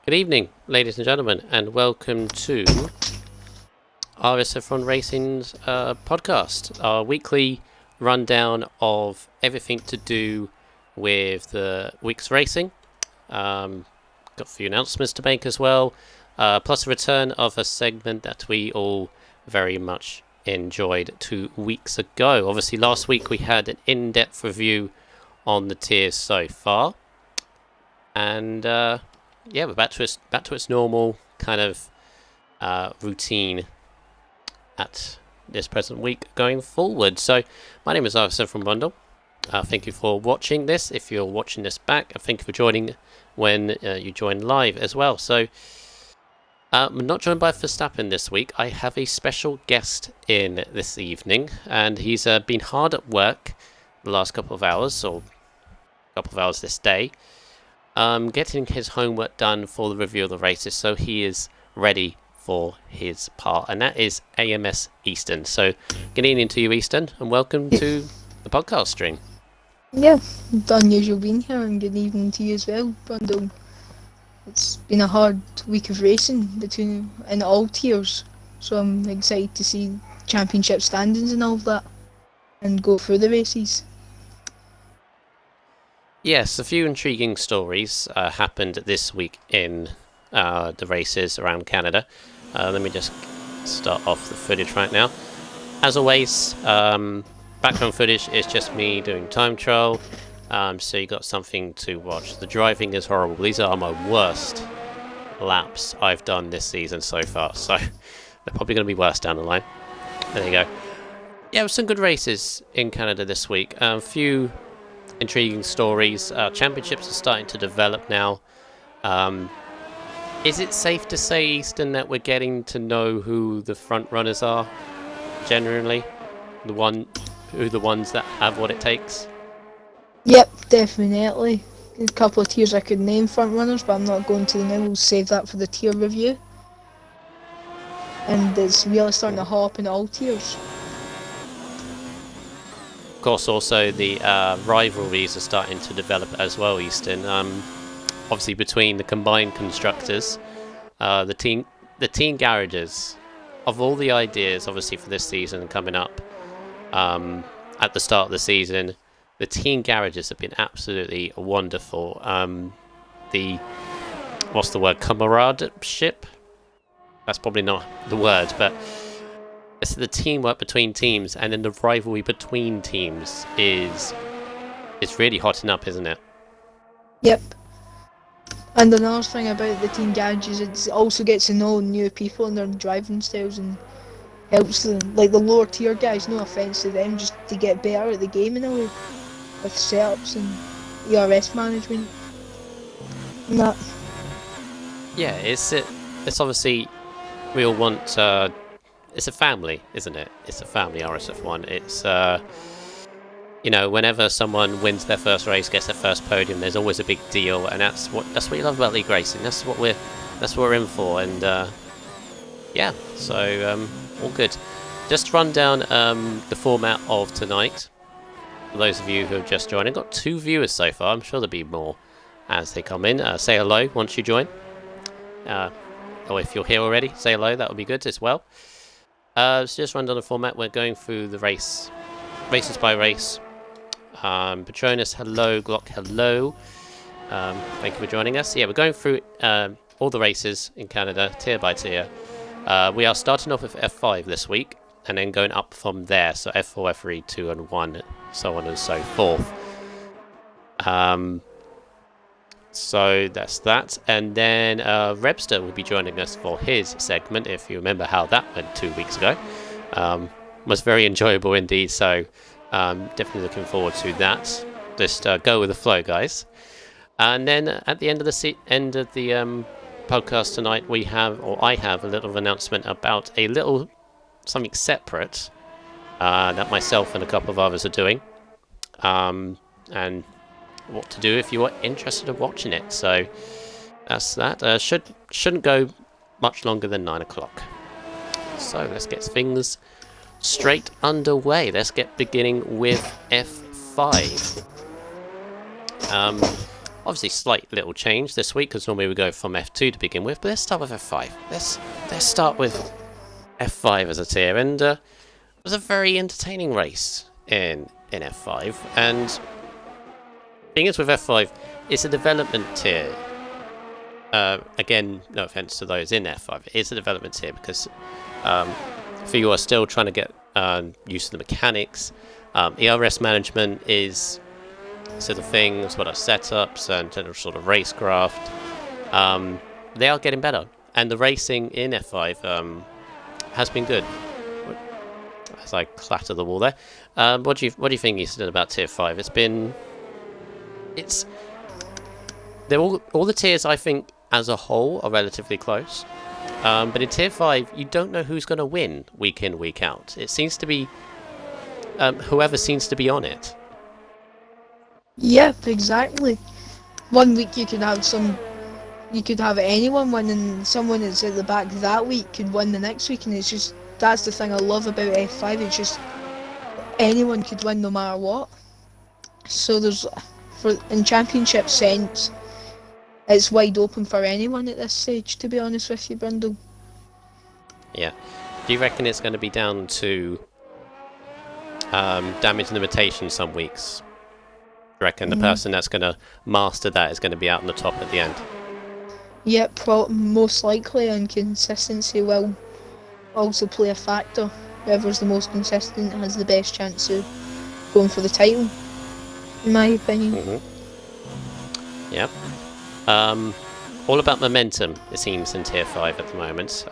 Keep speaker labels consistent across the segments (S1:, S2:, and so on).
S1: Good evening, ladies and gentlemen, and welcome to RSF1 Racing's podcast, our weekly rundown of everything to do with the week's racing. Got a few announcements to make as well, plus a return of a segment that we all very much enjoyed 2 weeks ago. Obviously, last week we had an in-depth review on the tiers so far, and yeah, we're back to its normal kind of routine at this present week going forward. So, my name is RSF1 Bundle. Thank you for watching this. If you're watching this back, thank you for joining when you join live as well. So, I'm not joined by Verstappen this week. I have a special guest in this evening, and he's been hard at work the last couple of hours, or couple of hours this day, getting his homework done for the review of the races, so he is ready for his part, and that is AMS Eastern. So, good evening to you, Eastern, and welcome to the podcast stream.
S2: Yeah, unusual being here, and good evening to you as well, Bundle. It's been a hard week of racing in all tiers, so I'm excited to see championship standings and all of that, and go through the races.
S1: Yes, a few intriguing stories happened this week in the races around Canada. Let me just start off the footage right now. As always, background footage is just me doing time trial, so you got something to watch. The driving is horrible. These are my worst laps I've done this season so far, so they're probably going to be worse down the line. There you go. Yeah, it was some good races in Canada this week. A few intriguing stories. Championships are starting to develop now. Is it safe to say, Easton, that we're getting to know who the front runners are generally? Who the ones that have what it takes?
S2: Yep, definitely. A couple of tiers I could name front runners, but I'm not going to now. We'll save that for the tier review. And it's really starting to hop in all tiers.
S1: Of course, also the rivalries are starting to develop as well, Easton. Obviously, between the combined constructors, the team garages, of all the ideas, obviously for this season coming up, at the start of the season, the team garages have been absolutely wonderful. What's the word? Comradeship? That's probably not the word, but it's the teamwork between teams, and then the rivalry between teams is really hotting up, isn't it?
S2: Yep. And another thing about the team garages, it also gets to know new people and their driving styles, and helps them, like the lower tier guys, no offence to them, just to get better at the game in a way, with setups and ERS management and that.
S1: Yeah, it's obviously, we all want, it's a family, isn't it? It's a family, RSF1. It's, whenever someone wins their first race, gets their first podium, there's always a big deal, and that's what you love about League Racing. That's what we're in for, and yeah, so all good. Just to run down the format of tonight. For those of you who have just joined, I've got 2 viewers so far. I'm sure there'll be more as they come in. Say hello once you join. Or if you're here already, say hello. That would be good as well. So just run down the format. We're going through the races by race. Patronus, hello. Glock, hello. Thank you for joining us. Yeah, we're going through all the races in Canada, tier by tier. We are starting off with F5 this week, and then going up from there. So F4, F3, 2, and 1, so on and so forth. So that's that. And then Rebster will be joining us for his segment, if you remember how that went 2 weeks ago. Was very enjoyable indeed, so definitely looking forward to that. Just go with the flow, guys. And then at the end of the podcast tonight, I have a little announcement about something separate that myself and a couple of others are doing, and what to do if you are interested in watching it. So that's that. Shouldn't go much longer than 9 o'clock. So let's get things straight underway. Let's get beginning with F5. Obviously, slight little change this week because normally we go from F2 to begin with, but let's start with F5. Let's start with F5 as a tier, and it was a very entertaining race in F5. And the thing is with F5, it's a development tier. Again, no offense to those in F5, it is a development tier because if you are still trying to get used to the mechanics, ERS management is sort of things, what are setups and general sort of racecraft. They are getting better, and the racing in F5 has been good. As I clatter the wall there, what do you think, Easton, about Tier 5? They're all the tiers, I think, as a whole are relatively close. But in Tier 5, you don't know who's going to win week in, week out. It seems to be whoever seems to be on it.
S2: Yep, exactly. One week you could have anyone win, and someone that's at the back that week could win the next week, and it's just, that's the thing I love about F5, it's just anyone could win no matter what. So in championship sense, it's wide open for anyone at this stage, to be honest with you, Brindle.
S1: Yeah. Do you reckon it's going to be down to damage limitation some weeks? Do you reckon the person that's going to master that is going to be out on the top at the end?
S2: Yep, most likely, and consistency will also play a factor. Whoever's the most consistent has the best chance of going for the title, in my opinion.
S1: Yep. All about momentum, it seems, in Tier 5 at the moment.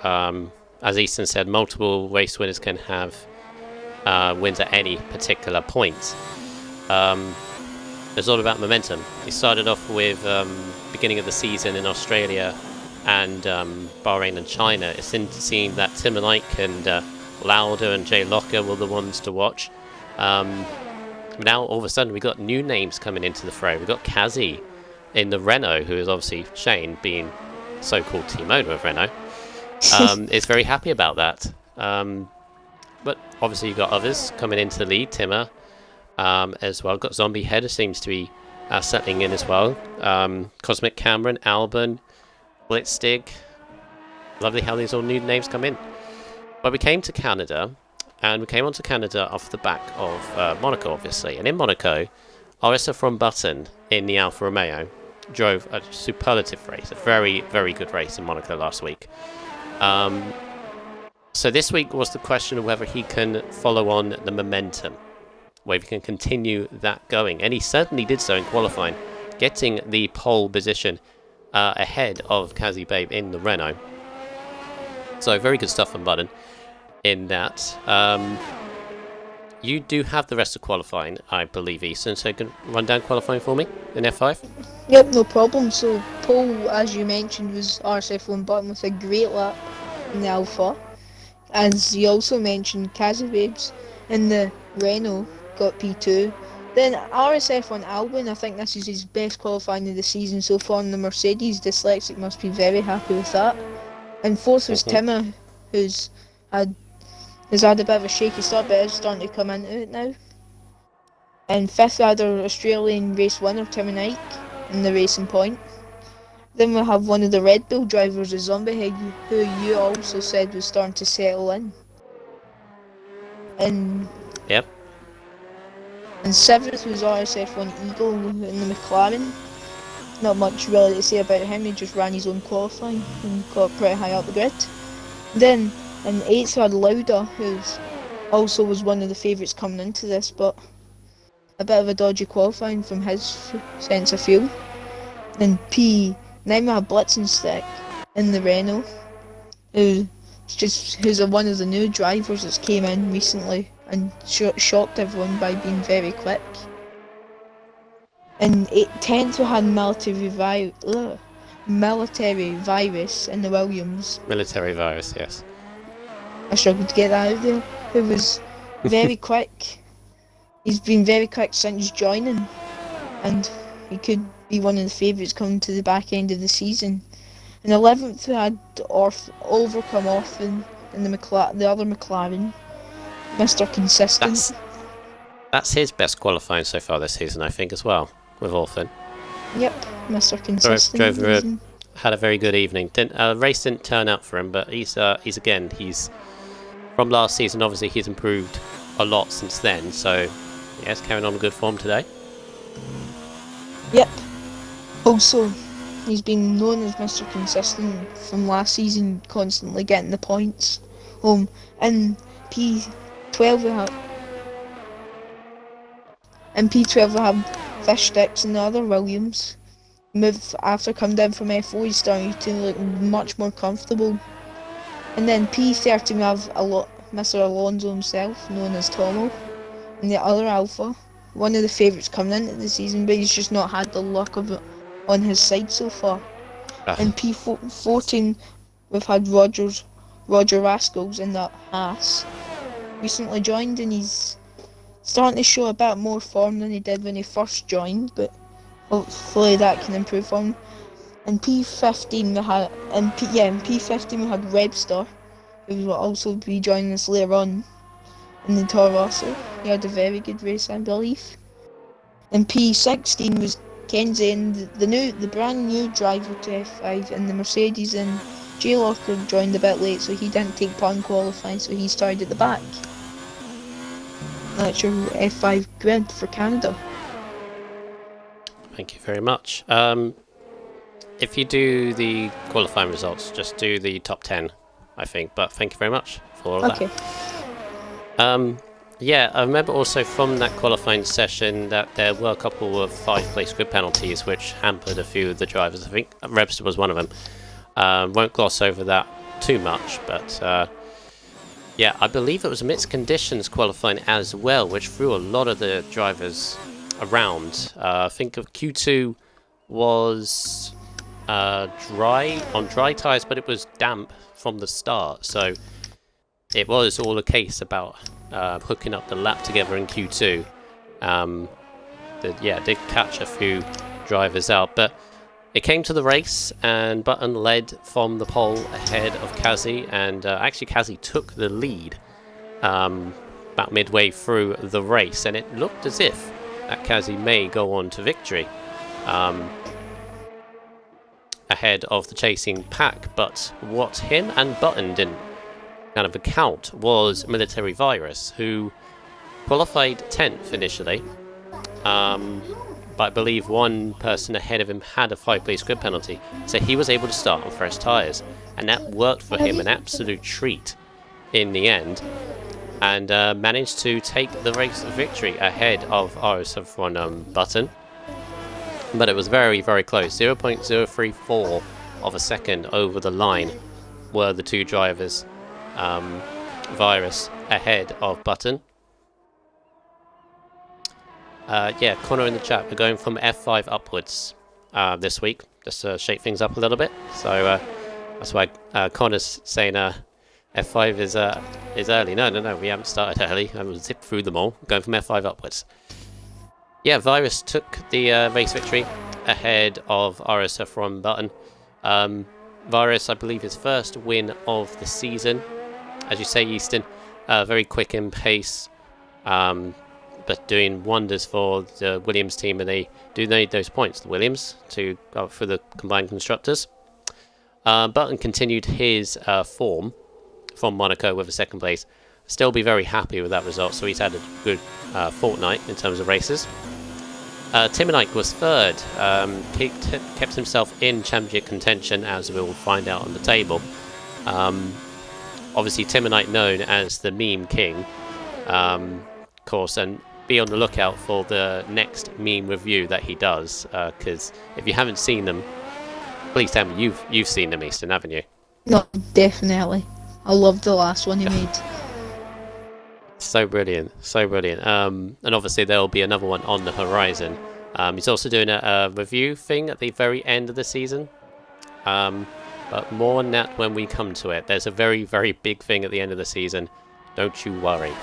S1: As Easton said, multiple race winners can have wins at any particular point. It's all about momentum. He started off with beginning of the season in Australia and Bahrain and China. It seemed that Tim and Ike and Lauder and Jay Locker were the ones to watch. Now all of a sudden we got new names coming into the fray. We got Kazi in the Renault, who is obviously Shane, being so-called team owner of Renault, is very happy about that. But obviously you've got others coming into the lead, Timmer as well. Got Zombie Head, who seems to be settling in as well. Cosmic Cameron, Albon, Blitzstig. Lovely how these all new names come in. But we came to Canada, and we came onto Canada off the back of Monaco, obviously. And in Monaco, RSF1 Button in the Alfa Romeo drove a superlative race, a very, very good race in Monaco last week. So this week was the question of whether he can follow on the momentum, whether he can continue that going. And he certainly did so in qualifying, getting the pole position ahead of Kazi Babe in the Renault. So very good stuff from Button in that. You do have the rest of qualifying, I believe, Easton, so you can run down qualifying for me in F5?
S2: Yep, no problem. So pole, as you mentioned, was RSF1 Button with a great lap in the Alpha. As you also mentioned, Kazi Babes in the Renault got P2. Then RSF1 Albon, I think this is his best qualifying of the season so far in the Mercedes. Dyslexic must be very happy with that. And fourth was Timmer, who's had a bit of a shaky start, but is starting to come into it now. And fifth, we had our Australian race winner, Tim and Ike, in the Racing Point. Then we have one of the Red Bull drivers, a Zombie Head, who you also said was starting to settle in. And
S1: Yep.
S2: And seventh was RSF1 Eagle in the McLaren. Not much really to say about him, he just ran his own qualifying and got pretty high up the grid. Then in eighth we had Lauda, who also was one of the favourites coming into this, but a bit of a dodgy qualifying from his sense of fuel. And P9 we had Blitzenstick in the Renault, who's one of the new drivers that's came in recently and shocked everyone by being very quick. In 10th we had Military Virus in the Williams.
S1: Military Virus, yes.
S2: I struggled to get that out there. Who was very quick. He's been very quick since joining, and he could be one of the favourites coming to the back end of the season. In 11th we had Overcome off in the other McLaren, Mr. Consistent.
S1: That's his best qualifying so far this season, I think, as well, with Orphan.
S2: Yep. Mr. Consistent.
S1: Had a very good evening. Race didn't turn out for him, but he's from last season. Obviously, he's improved a lot since then. So, yes, carrying on good form today.
S2: Yep. Also, he's been known as Mr. Consistent from last season, constantly getting the points home. In P12 we have Fish Sticks and the other Williams. After coming down from F4, he's starting to look much more comfortable. And then P13 we have Mr. Alonso himself, known as Tomo, and the other Alpha. One of the favourites coming into the season, but he's just not had the luck of it on his side so far. In P14 we've had Roger Rascals in that Haas. Recently joined, and he's starting to show a bit more form than he did when he first joined, but hopefully that can improve for him. In P15 we had Webster, who will also be joining us later on in the Toro Rosso. He had a very good race, I believe. In P16 was Kenzie, and the brand new driver to F5, and the Mercedes and J Locker joined a bit late, so he didn't take part in qualifying, so he started at the back. That's your F5 grid for Canada.
S1: Thank you very much. If you do the qualifying results, just do the top 10, I think. But thank you very much for all that. Yeah, I remember also from that qualifying session that there were a couple of 5-place grid penalties which hampered a few of the drivers. I think Rebster was one of them. Won't gloss over that too much, but yeah, I believe it was mixed conditions qualifying as well, which threw a lot of the drivers around. I think of Q2 was dry tyres, but it was damp from the start, so it was all a case about hooking up the lap together in Q2. Did catch a few drivers out, but it came to the race, and Button led from the pole ahead of Kazi, and actually Kazi took the lead about midway through the race, and it looked as if that Kazi may go on to victory ahead of the chasing pack. But what him and Button didn't kind of account was Military Virus, who qualified 10th initially, but I believe one person ahead of him had a 5-place grid penalty, so he was able to start on fresh tyres, and that worked for him an absolute treat in the end, and managed to take the race victory ahead of RSF1 Button. But it was very, very close. 0.034 of a second over the line were the two drivers. Virus ahead of Button. Yeah, Connor in the chat, we're going from F5 upwards this week, just to shake things up a little bit. So that's why Connor's saying F5 is early. No, we haven't started early. I will zip through them all. We're going from F5 upwards. Yeah, Virus took the race victory ahead of RSF1 Button. Virus, I believe, his first win of the season. As you say, Easton, very quick in pace, but doing wonders for the Williams team, and they do need those points, the Williams, to go for the combined constructors. Button continued his form from Monaco with a second place. Still be very happy with that result, so he's had a good fortnight in terms of races. Timonite was third. He kept himself in championship contention, as we'll find out on the table. Obviously, Timonite known as the meme king, of course, and be on the lookout for the next meme review that he does, because if you haven't seen them, please tell me you've seen them, Easton, haven't you?
S2: No, definitely. I loved the last one he made.
S1: So brilliant, so brilliant. And obviously there'll be another one on the horizon. He's also doing a review thing at the very end of the season. But more on that when we come to it. There's a very, very big thing at the end of the season. Don't you worry.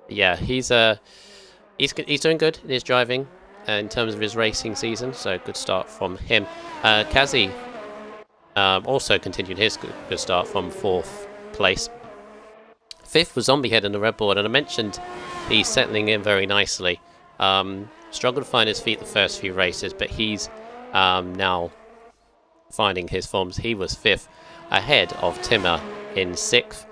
S1: Yeah, he's doing good in his driving in terms of his racing season. So good start from him. Kazi also continued his good start from 4th place. 5th was Zombiehead in the Red Board, and I mentioned he's settling in very nicely. struggled to find his feet the first few races, but he's now finding his forms. He was 5th, ahead of Timmer in 6th.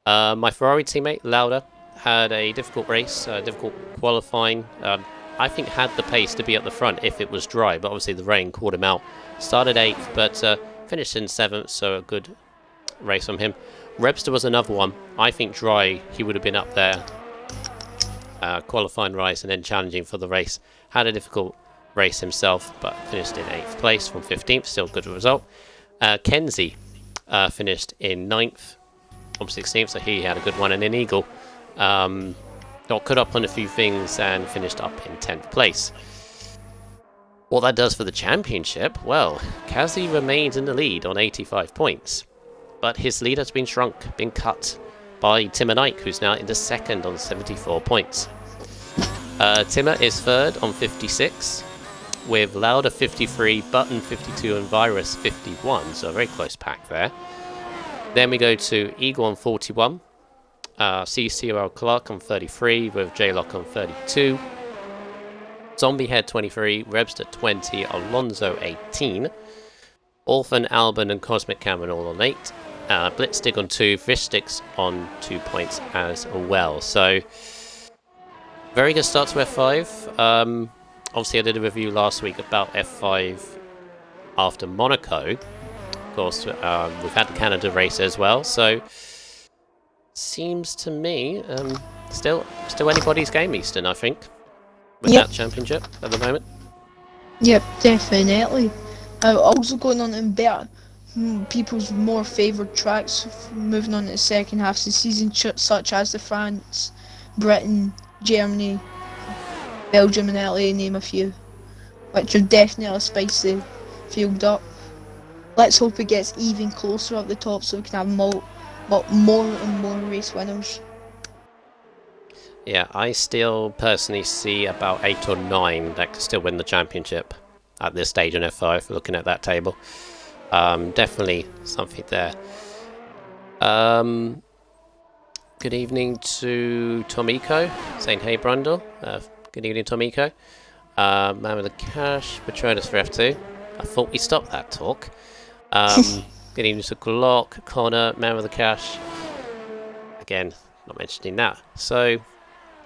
S1: My Ferrari teammate, Lauda, had a difficult race, difficult qualifying. I think had the pace to be at the front if it was dry, but obviously the rain caught him out. Started 8th, but finished in 7th, so a good race from him. Rebster was another one. I think dry, he would have been up there, qualifying rise and then challenging for the race. Had a difficult race himself, but finished in 8th place from 15th, still a good result. Kenzie finished in 9th from 16th, so he had a good one. And then Eagle got caught up on a few things and finished up in 10th place. What that does for the championship, well, Kazi remains in the lead on 85 points, but his lead has been shrunk, been cut by Timmer Knight, who's now into 2nd on 74 points. Timmer is 3rd on 56, with Lauda 53, Button 52 and Virus 51, so a very close pack there. Then we go to Eagle on 41, CCRL Clark on 33, with J-Lock on 32, Zombie Head 23, Rebster 20, Alonso 18, Orphan, Albon and Cosmic Cameron all on 8, Blitzstick on 2, Fishsticks on 2 points as well. So, very good start to F5. Obviously I did a review last week about F5 after Monaco. Of course, we've had the Canada race as well, so seems to me still anybody's game, Easton, I think, with that championship at the moment.
S2: Yep, definitely. Also going on in better people's more favoured tracks, moving on to the second half of the season, such as the France, Britain, Germany, Belgium and Italy, name a few, which are definitely spice the field up. Let's hope it gets even closer up the top so we can have more and more race winners.
S1: Yeah, I still personally see about 8 or 9 that could still win the championship at this stage in F5, looking at that table. Definitely something there. Good evening to Tomiko, saying hey Brundle. Good evening Tomiko. Man with the Cash, Patronus for F2. I thought we stopped that talk. Good evening to Glock, Connor, Man with the Cash. Again, not mentioning that. So,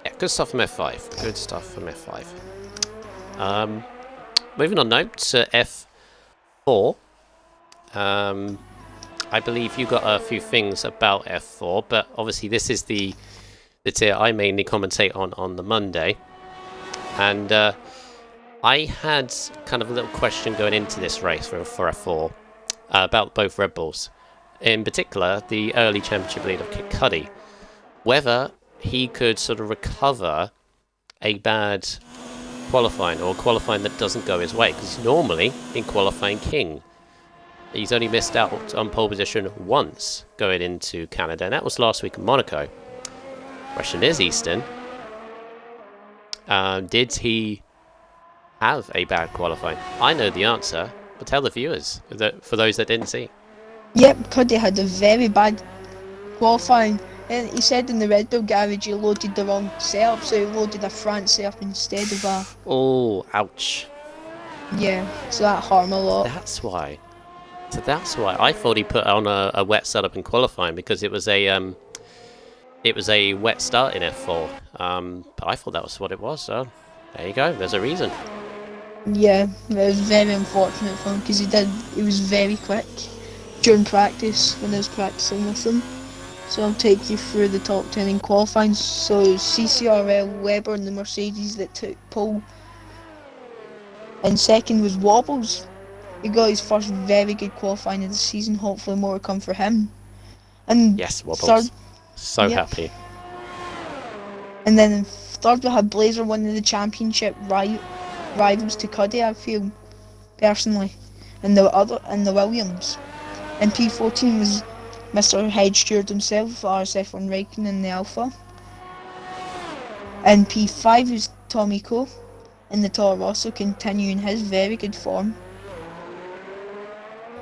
S1: yeah, good stuff from F5. Good stuff from F5. Moving on now to F4. I believe you got a few things about F4, but obviously this is the tier I mainly commentate on the Monday. And I had kind of a little question going into this race for F4 about both Red Bulls. In particular, the early championship lead of Kit Cudi. Whether he could sort of recover a bad qualifying, or qualifying that doesn't go his way, because normally in qualifying king, he's only missed out on pole position once going into Canada, and that was last week in Monaco. Question is, Easton, did he have a bad qualifying? I know the answer, but tell the viewers, for those that didn't see.
S2: Yep, Cudi had a very bad qualifying. And he said in the Red Bull garage he loaded the wrong setup, so he loaded a France setup instead of a...
S1: Oh, ouch.
S2: Yeah, so that harmed him a lot.
S1: That's why. So that's why. I thought he put on a wet setup in qualifying, because it was a wet start in F4. But I thought that was what it was, so there you go, there's a reason.
S2: Yeah, it was very unfortunate for him, because he was very quick during practice when I was practicing with him. So I'll take you through the top 10 in qualifying. So CCRL, Webber and the Mercedes that took pole. And second was Wobbles. He got his first very good qualifying of the season. Hopefully more will come for him. And
S1: yes, Wobbles.
S2: Third,
S1: so happy.
S2: And then in third we had Blazer winning the championship rivals to Cudi, I feel, personally. And the Williams. And P14 was Mr. Head Steward himself, RSF1 League in the Alpha. And P5 was Tomiko in the Toro Rosso, continuing his very good form.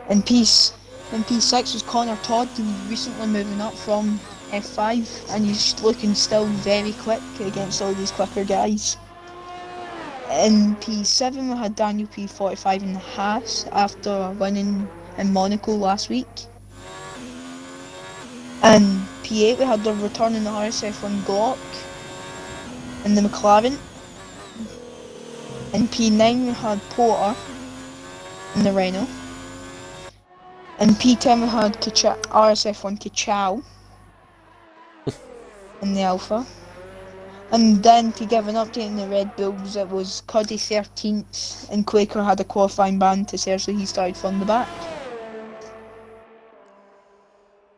S2: And P6 was Connor Todd, who's recently moving up from F5, and he's looking still very quick against all these quicker guys. In P7 we had Daniel P45 in the Haas after winning in Monaco last week. In P8 we had the returning the RSF1 Glock in the McLaren. In P9 we had Porter in the Renault. In P10 we had RSF1 Kachow in the Alpha. And then to give an update on the Red Bulls, it was Cuddy 13th and Quaker had a qualifying ban to serve, so he started from the back.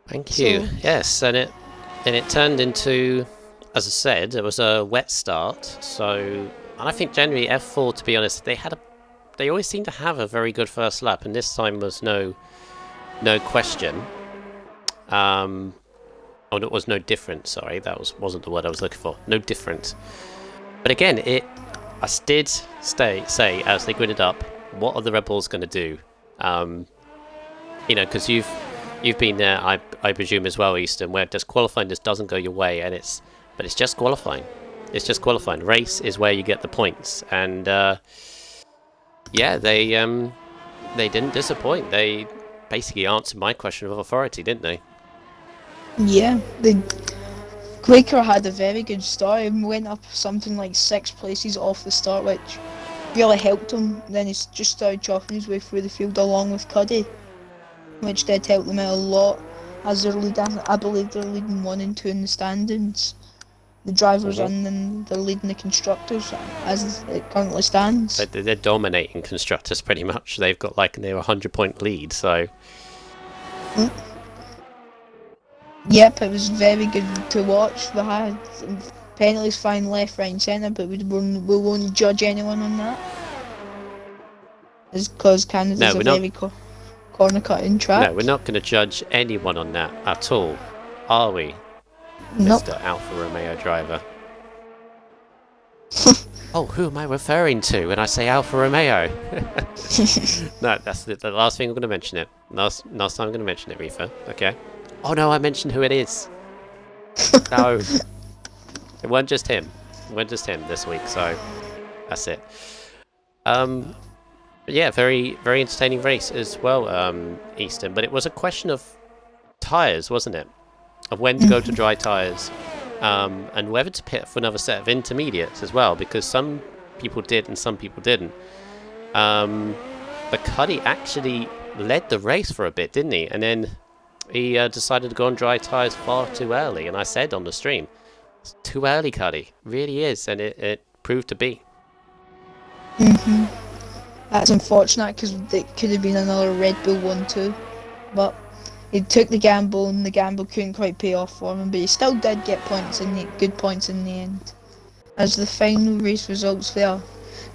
S1: Thank you. Yes, and it turned into, as I said, it was a wet start. So, and I think generally F4, to be honest, they always seem to have a very good first lap, and this time was no question. Oh, it was no different. Sorry, that wasn't the word I was looking for. No different. But again, I did say as they gridded up, what are the Red Bulls going to do? Because you've been there, I presume as well, Easton, where just qualifying just doesn't go your way, but it's just qualifying. It's just qualifying. Race is where you get the points, and yeah, they didn't disappoint. They basically answered my question of authority, didn't they?
S2: Yeah, Quaker had a very good start and went up something like 6 places off the start, which really helped him. Then he just started chopping his way through the field along with Cuddy, which did help them out a lot, as they're leading, I believe they're leading 1 and 2 in the standings. The drivers and then they're leading the constructors as it currently stands.
S1: They're dominating constructors pretty much. They've got they're 100-point lead, so...
S2: Yep, it was very good to watch. We had penalties flying left, right and centre, but we won't judge anyone on that. It's because Canada's a very corner cutting track.
S1: No, we're not going to judge anyone on that at all, are we?
S2: Nope.
S1: Mr. Alfa Romeo driver. Oh, who am I referring to when I say Alfa Romeo? No, that's the last thing I'm going to mention it. Last time I'm going to mention it, Reefer. Okay. Oh no, I mentioned who it is. No. It wasn't just him. It wasn't just him this week, so that's it. Yeah, very, very entertaining race as well, Easton. But it was a question of tyres, wasn't it? Of when to go to dry tyres. And whether to pit for another set of intermediates as well, because some people did and some people didn't. But Cuddy actually led the race for a bit, didn't he? And then he decided to go on dry tyres far too early, and I said on the stream, it's too early, Cuddy. It really is, and it proved to be.
S2: That's unfortunate, because it could have been another Red Bull 1-2, but he took the gamble, and the gamble couldn't quite pay off for him, but he still did get good points in the end. As the final race results there,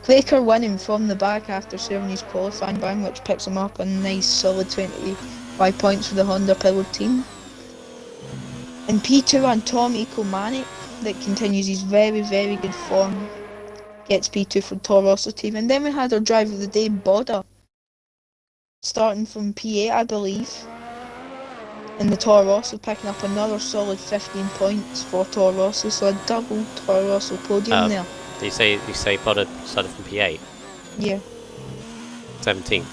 S2: Quaker winning from the back after serving his qualifying ban, which picks him up a nice solid 25 points for the Honda powered team. In P2 and Tom Ecomanic, that continues his very, very good form, gets P2 for Toro Rosso team. And then we had our driver of the day, Boda, starting from P8 I believe, in the Toro Rosso, picking up another solid 15 points for Toro Rosso, so a double Toro Rosso podium there.
S1: You say Boda started from P8?
S2: Yeah.
S1: 17th.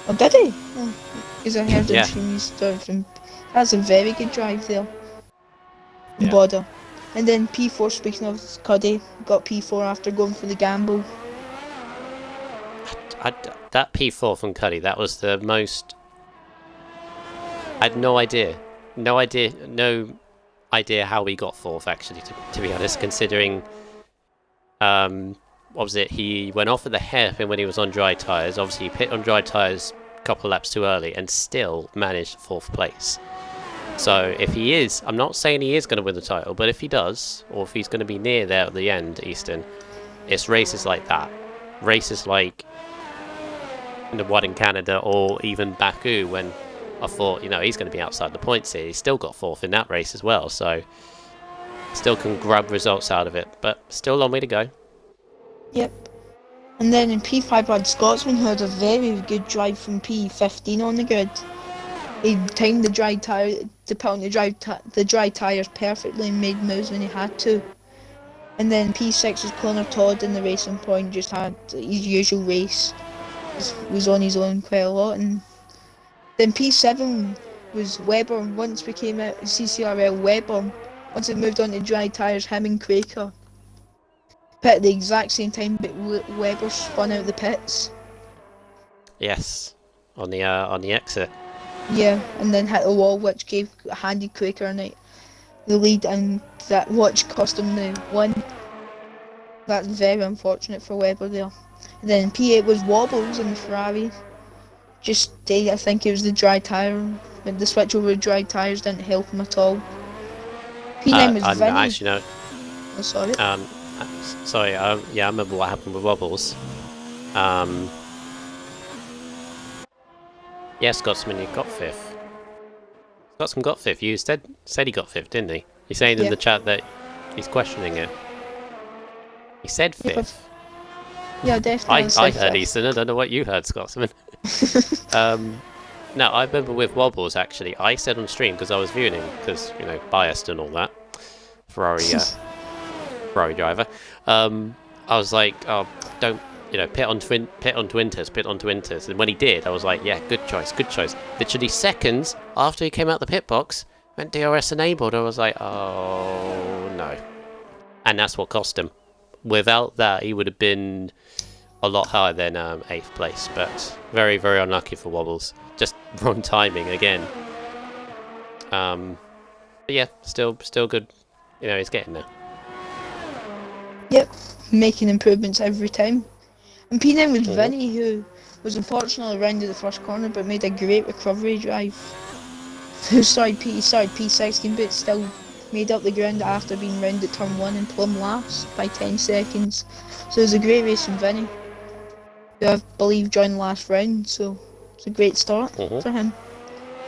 S2: Oh, did he? Because I heard him he started from... That's a very good drive there. Yeah. Boda. And then P4, speaking of Cuddy, got P4 after going for the gamble.
S1: That P4 from Cuddy, that was the most... I had no idea how we got 4th, actually, to be honest, considering... what was it? He went off at the hairpin when he was on dry tyres. Obviously, he pit on dry tyres a couple of laps too early and still managed 4th place. So if he is, I'm not saying he is going to win the title, but if he does, or if he's going to be near there at the end, Easton, it's races like that. Races like the one in Canada or even Baku, when I thought, he's going to be outside the points here. He's still got 4th in that race as well, so still can grab results out of it, but still a long way to go.
S2: Yep. And then in P5 we had Scotsman, who had a very good drive from P15 on the grid. He timed the dry tyre to put on the dry tyres perfectly and made moves when he had to. And then P6 was Connor Todd in the Racing Point, just had his usual race. Was on his own quite a lot. And then P7 was Webber. Once we came out CCRL Webber, once it moved on to dry tyres, him and Quaker pit at the exact same time, but Webber spun out the pits.
S1: Yes, on the exit.
S2: Yeah, and then hit the wall, which handed Quaker the lead, and that watch cost him the win. That's very unfortunate for Webber there. And then P8 was Wobbles in the Ferrari. I think it was the dry tyre. When the switch over to dry tyres didn't help him at all. P9 was Vinny.
S1: Actually, no.
S2: Oh, sorry.
S1: Sorry. Yeah, I remember what happened with Wobbles. Yeah, Scotsman, you got 5th. Scotsman got 5th. You said he got 5th, didn't he? You're saying in the chat that he's questioning it. He said 5th.
S2: Yeah, definitely.
S1: I heard Easton. I don't know what you heard, Scotsman. No, I remember with Wobbles, actually. I said on stream, because I was viewing him, because, biased and all that. Ferrari driver. I was like, oh, don't, pit onto Inters. And when he did, I was like, yeah, good choice. Literally seconds after he came out the pit box, went DRS enabled. I was like, oh, no. And that's what cost him. Without that, he would have been a lot higher than 8th place, but very, very unlucky for Wobbles. Just wrong timing again. But yeah, still good. He's getting there.
S2: Yep, making improvements every time. And P9 was Vinny, who was unfortunately rounded the first corner, but made a great recovery drive. He started P16, but still made up the ground after being round at turn 1 and plumb last by 10 seconds. So it was a great race from Vinny, who I believe joined last round, so it's a great start for him.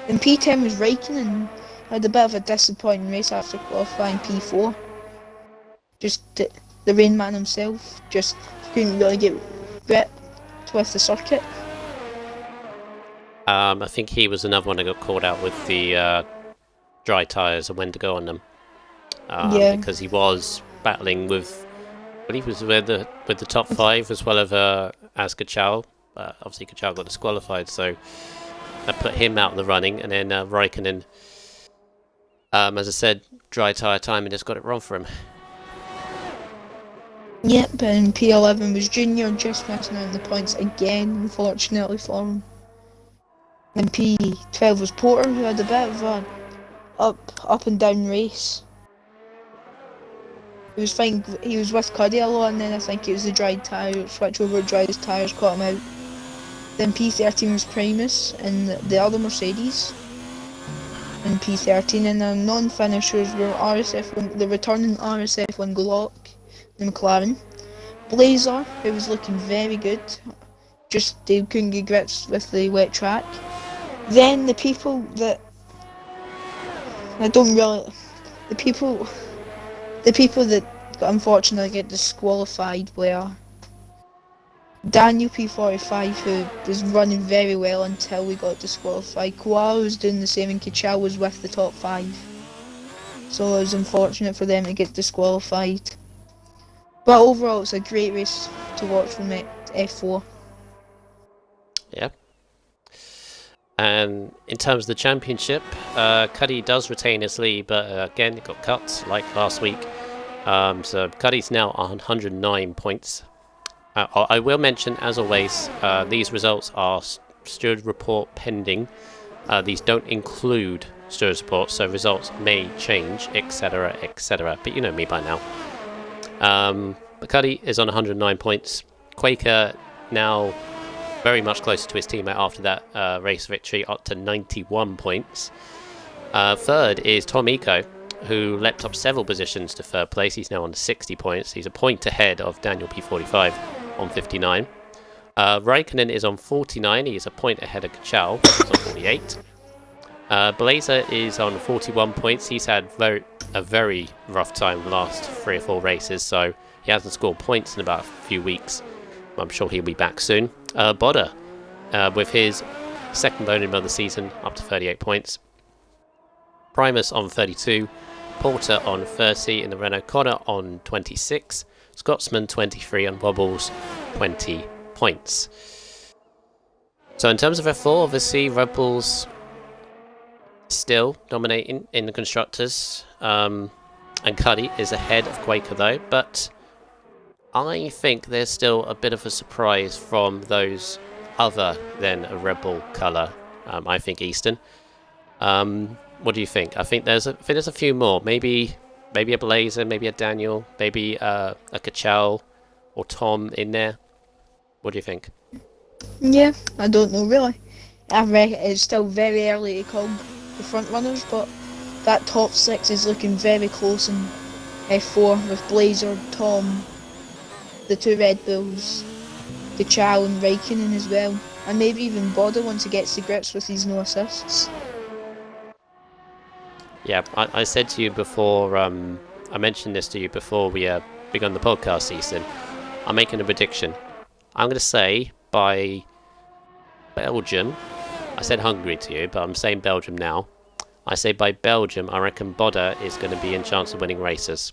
S2: And P10 was Raikkonen, had a bit of a disappointing race after qualifying P4. Just the Rain Man himself just couldn't really get gripped with the circuit.
S1: I think he was another one that got called out with the dry tyres and when to go on them. Because he was battling with, I believe it was with the top 5 as well as Kachal. Obviously Kachal got disqualified, so that put him out of the running, and then Raikkonen, as I said, dry tyre time and just got it wrong for him.
S2: Yep, and P11 was Junior, just missing out on the points again, unfortunately for him. And P12 was Porter, who had a bit of a up and down race. He was fine. He was with Cuddy a lot, and then I think it was the dried tyre switch over. Dried tyres caught him out. Then P13 was Primus and the other Mercedes. And P13 and the non-finishers were RSF1, the returning RSF1 Glock, the McLaren. Blazer, who was looking very good. Just they couldn't get grips with the wet track. Then the people that the people that unfortunately get disqualified were Daniel P45, who was running very well until we got disqualified. Koala was doing the same, and Kachal was with the top 5. So it was unfortunate for them to get disqualified. But overall, it's a great race to watch from F4.
S1: Yeah. And in terms of the championship, Cuddy does retain his lead, but again, it got cut like last week. So Cuddy's now on 109 points. I will mention, as always, these results are steward report pending. These don't include steward report, so results may change, etc., etc. But you know me by now. But Cuddy is on 109 points. Quaker now very much closer to his teammate after that race victory, up to 91 points. Third is Tom Eco, who leapt up several positions to third place. He's now on 60 points. He's a point ahead of Daniel P45 on 59. Raikkonen is on 49. He is a point ahead of Kachal, who's on 48. Blazer is on 41 points. He's had a very rough time the last 3 or 4 races, so he hasn't scored points in about a few weeks. I'm sure he'll be back soon. Bodder, with his second podium of the season, up to 38 points. Primus on 32. Porter on 30 in the Renault. Connor on 26. Scotsman 23 and Wobbles 20 points. So in terms of F4, obviously Red Bull's still dominating in the constructors, and Cuddy is ahead of Quaker though, but I think there's still a bit of a surprise from those other than a Red Bull colour. I think Easton. What do you think? I think there's a few more. Maybe a Blazer, maybe a Daniel, maybe a Kachal or Tom in there. What do you think?
S2: Yeah, I don't know really. I reckon it's still very early to call the front runners, but that top 6 is looking very close in F4 with Blazer, Tom, the 2 Red Bulls, the Chow and Raikkonen as well, and maybe even Boda once he gets to grips with his no assists.
S1: Yeah, I said to you before, I mentioned this to you before we begun the podcast season. I'm making a prediction. I'm going to say by Belgium, I said Hungary to you, but I'm saying Belgium now. I say by Belgium, I reckon Boda is going to be in chance of winning races.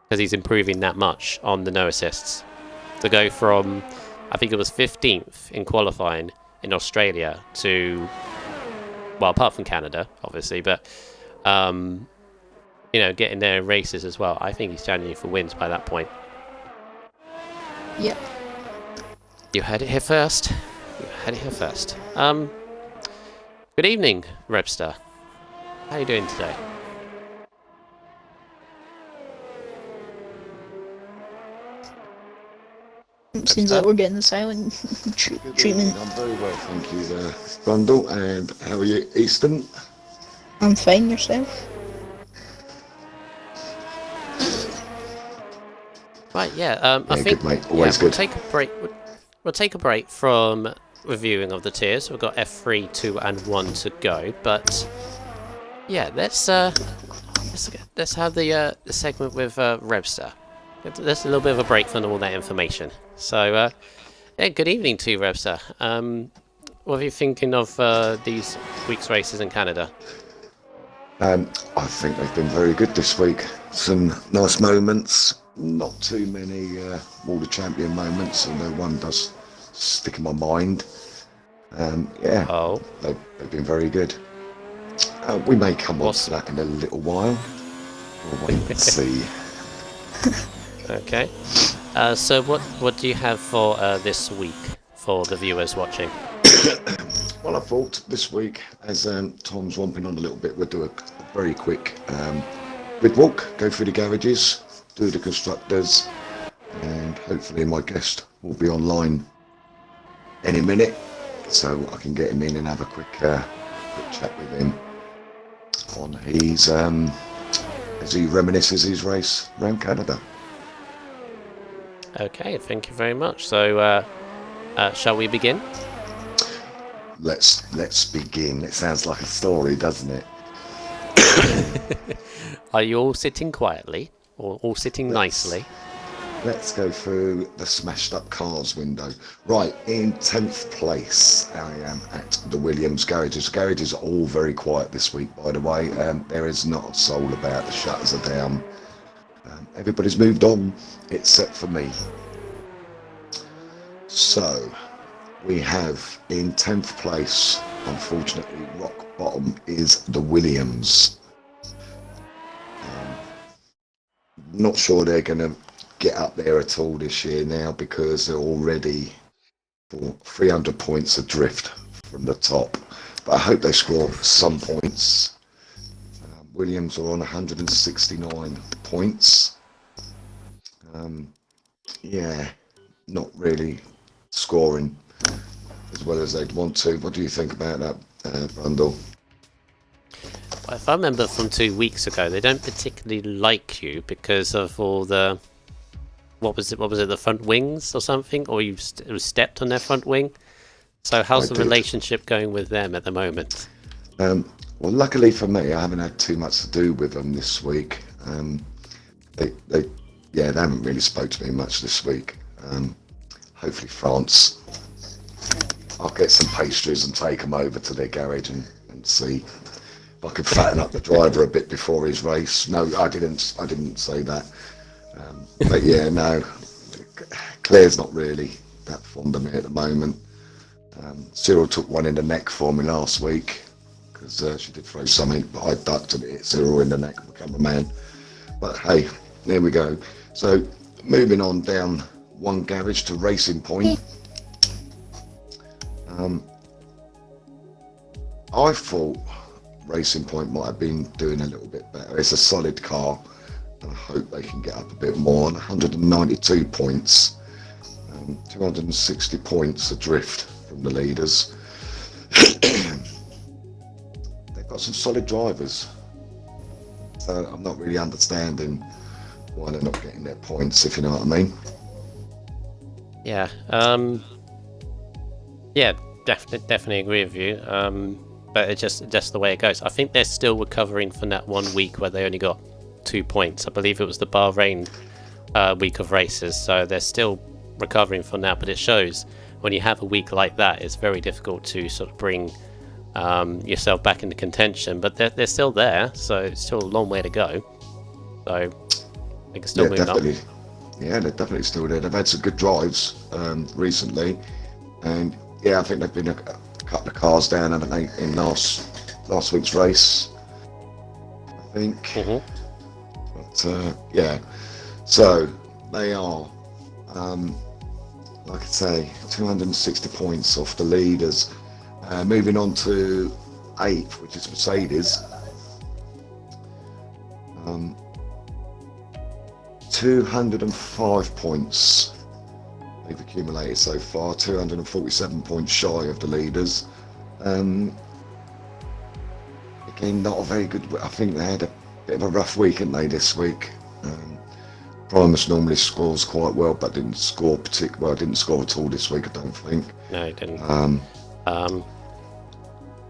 S1: Because he's improving that much on the no assists. To go from, I think it was 15th in qualifying in Australia to, well, apart from Canada, obviously, but, getting there in races as well. I think he's challenging for wins by that point.
S2: Yep.
S1: You heard it here first. Good evening, Repstar. How are you doing today?
S2: Seems like we're getting the silent treatment.
S3: I'm very well, thank you, Brundle. And how are you, Easton?
S2: I'm fine, yourself?
S1: Right, yeah. I think
S3: good, mate. Always good.
S1: We'll take a break from reviewing of the tiers. We've got F3, 2, and 1 to go. But yeah, let's have the segment with Rebster. There's a little bit of a break from all that information. So, good evening to you, Rebster. What are you thinking of these week's races in Canada?
S3: I think they've been very good this week. Some nice moments, not too many World of Champion moments, although one does stick in my mind. They've been very good. We may come on to that in a little while. We'll wait and see.
S1: Okay. So what do you have for this week for the viewers watching?
S3: Well, I thought this week, as Tom's romping on a little bit, we'll do a very quick grid walk, go through the garages, do the constructors, and hopefully my guest will be online any minute, so I can get him in and have a quick chat with him on his as he reminisces his race around Canada.
S1: Okay, thank you very much. So, shall we begin?
S3: Let's begin. It sounds like a story, doesn't it?
S1: Are you all sitting quietly, or all sitting nicely?
S3: Let's go through the smashed up cars window. Right, in 10th place, I am at the Williams garages. Garages are all very quiet this week, by the way. There is not a soul about. The shutters are down. Everybody's moved on, except for me. So, we have in 10th place, unfortunately, rock bottom is the Williams. Not sure they're going to get up there at all this year now, because they're already 300 points adrift from the top. But I hope they score some points. Williams are on 169 points. Not really scoring as well as they'd want to. What do you think about that, Brundle?
S1: If I remember from 2 weeks ago, they don't particularly like you because of all the... What was it, the front wings or something? Or you stepped on their front wing? So how's the relationship going with them at the moment?
S3: Well, luckily for me, I haven't had too much to do with them this week. They haven't really spoke to me much this week. Hopefully France, I'll get some pastries and take them over to their garage and see if I could fatten up the driver a bit before his race. No, I didn't say that. But yeah, no, Claire's not really that fond of me at the moment. Cyril took one in the neck for me last week because she did throw something, but I ducked and it hit Cyril in the neck and become a man. But hey, there we go. So moving on down one garage to Racing Point. I thought Racing Point might have been doing a little bit better. It's a solid car, and I hope they can get up a bit more. 192 points, 260 points adrift from the leaders. They've got some solid drivers, so I'm not really understanding why they're not getting their points, if you know what I mean.
S1: Yeah. Yeah, definitely agree with you. But it's just the way it goes. I think they're still recovering from that 1 week where they only got 2 points. I believe it was the Bahrain week of races, so they're still recovering from that. But it shows when you have a week like that, it's very difficult to sort of bring yourself back into contention. But they're still there, so it's still a long way to go. So they can still move up.
S3: Yeah, they're definitely still there. They've had some good drives recently, and yeah, I think they've been a couple of cars down, haven't they, in last week's race, I think.
S1: Mm-hmm.
S3: But yeah, so they are, like I say, 260 points off the leaders. Moving on to 8th, which is Mercedes. 205 points they've accumulated so far, 247 points shy of the leaders. Again, not a very good. I think they had a bit of a rough week, didn't they, this week? Primus normally scores quite well, but didn't score didn't score at all this week, I don't think.
S1: No, he didn't.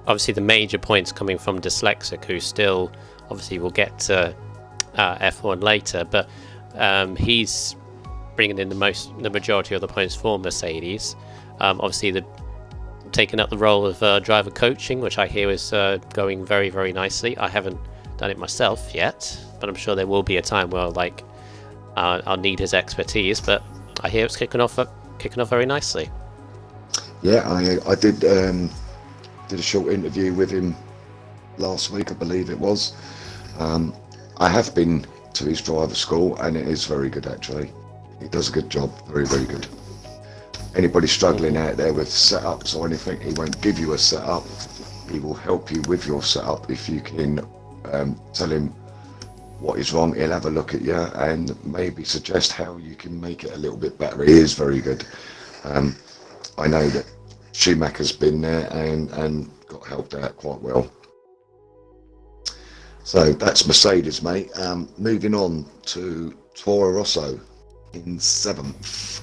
S1: Obviously, the major points coming from Dyslexic, who still obviously will get to F1 later, but he's bringing in the majority of the points for Mercedes. Obviously, taking up the role of driver coaching, which I hear is going very, very nicely. I haven't done it myself yet, but I'm sure there will be a time where I'll need his expertise. But I hear it's kicking off very nicely.
S3: Yeah, I did a short interview with him last week, I believe it was. I have been to his driver school, and it is very good actually. He does a good job, very, very good. Anybody struggling out there with setups or anything, he won't give you a setup. He will help you with your setup. If you can tell him what is wrong, he'll have a look at you and maybe suggest how you can make it a little bit better. He is very good. I know that Schumacher's been there and got helped out quite well. So that's Mercedes, mate. Moving on to Toro Rosso in 7th.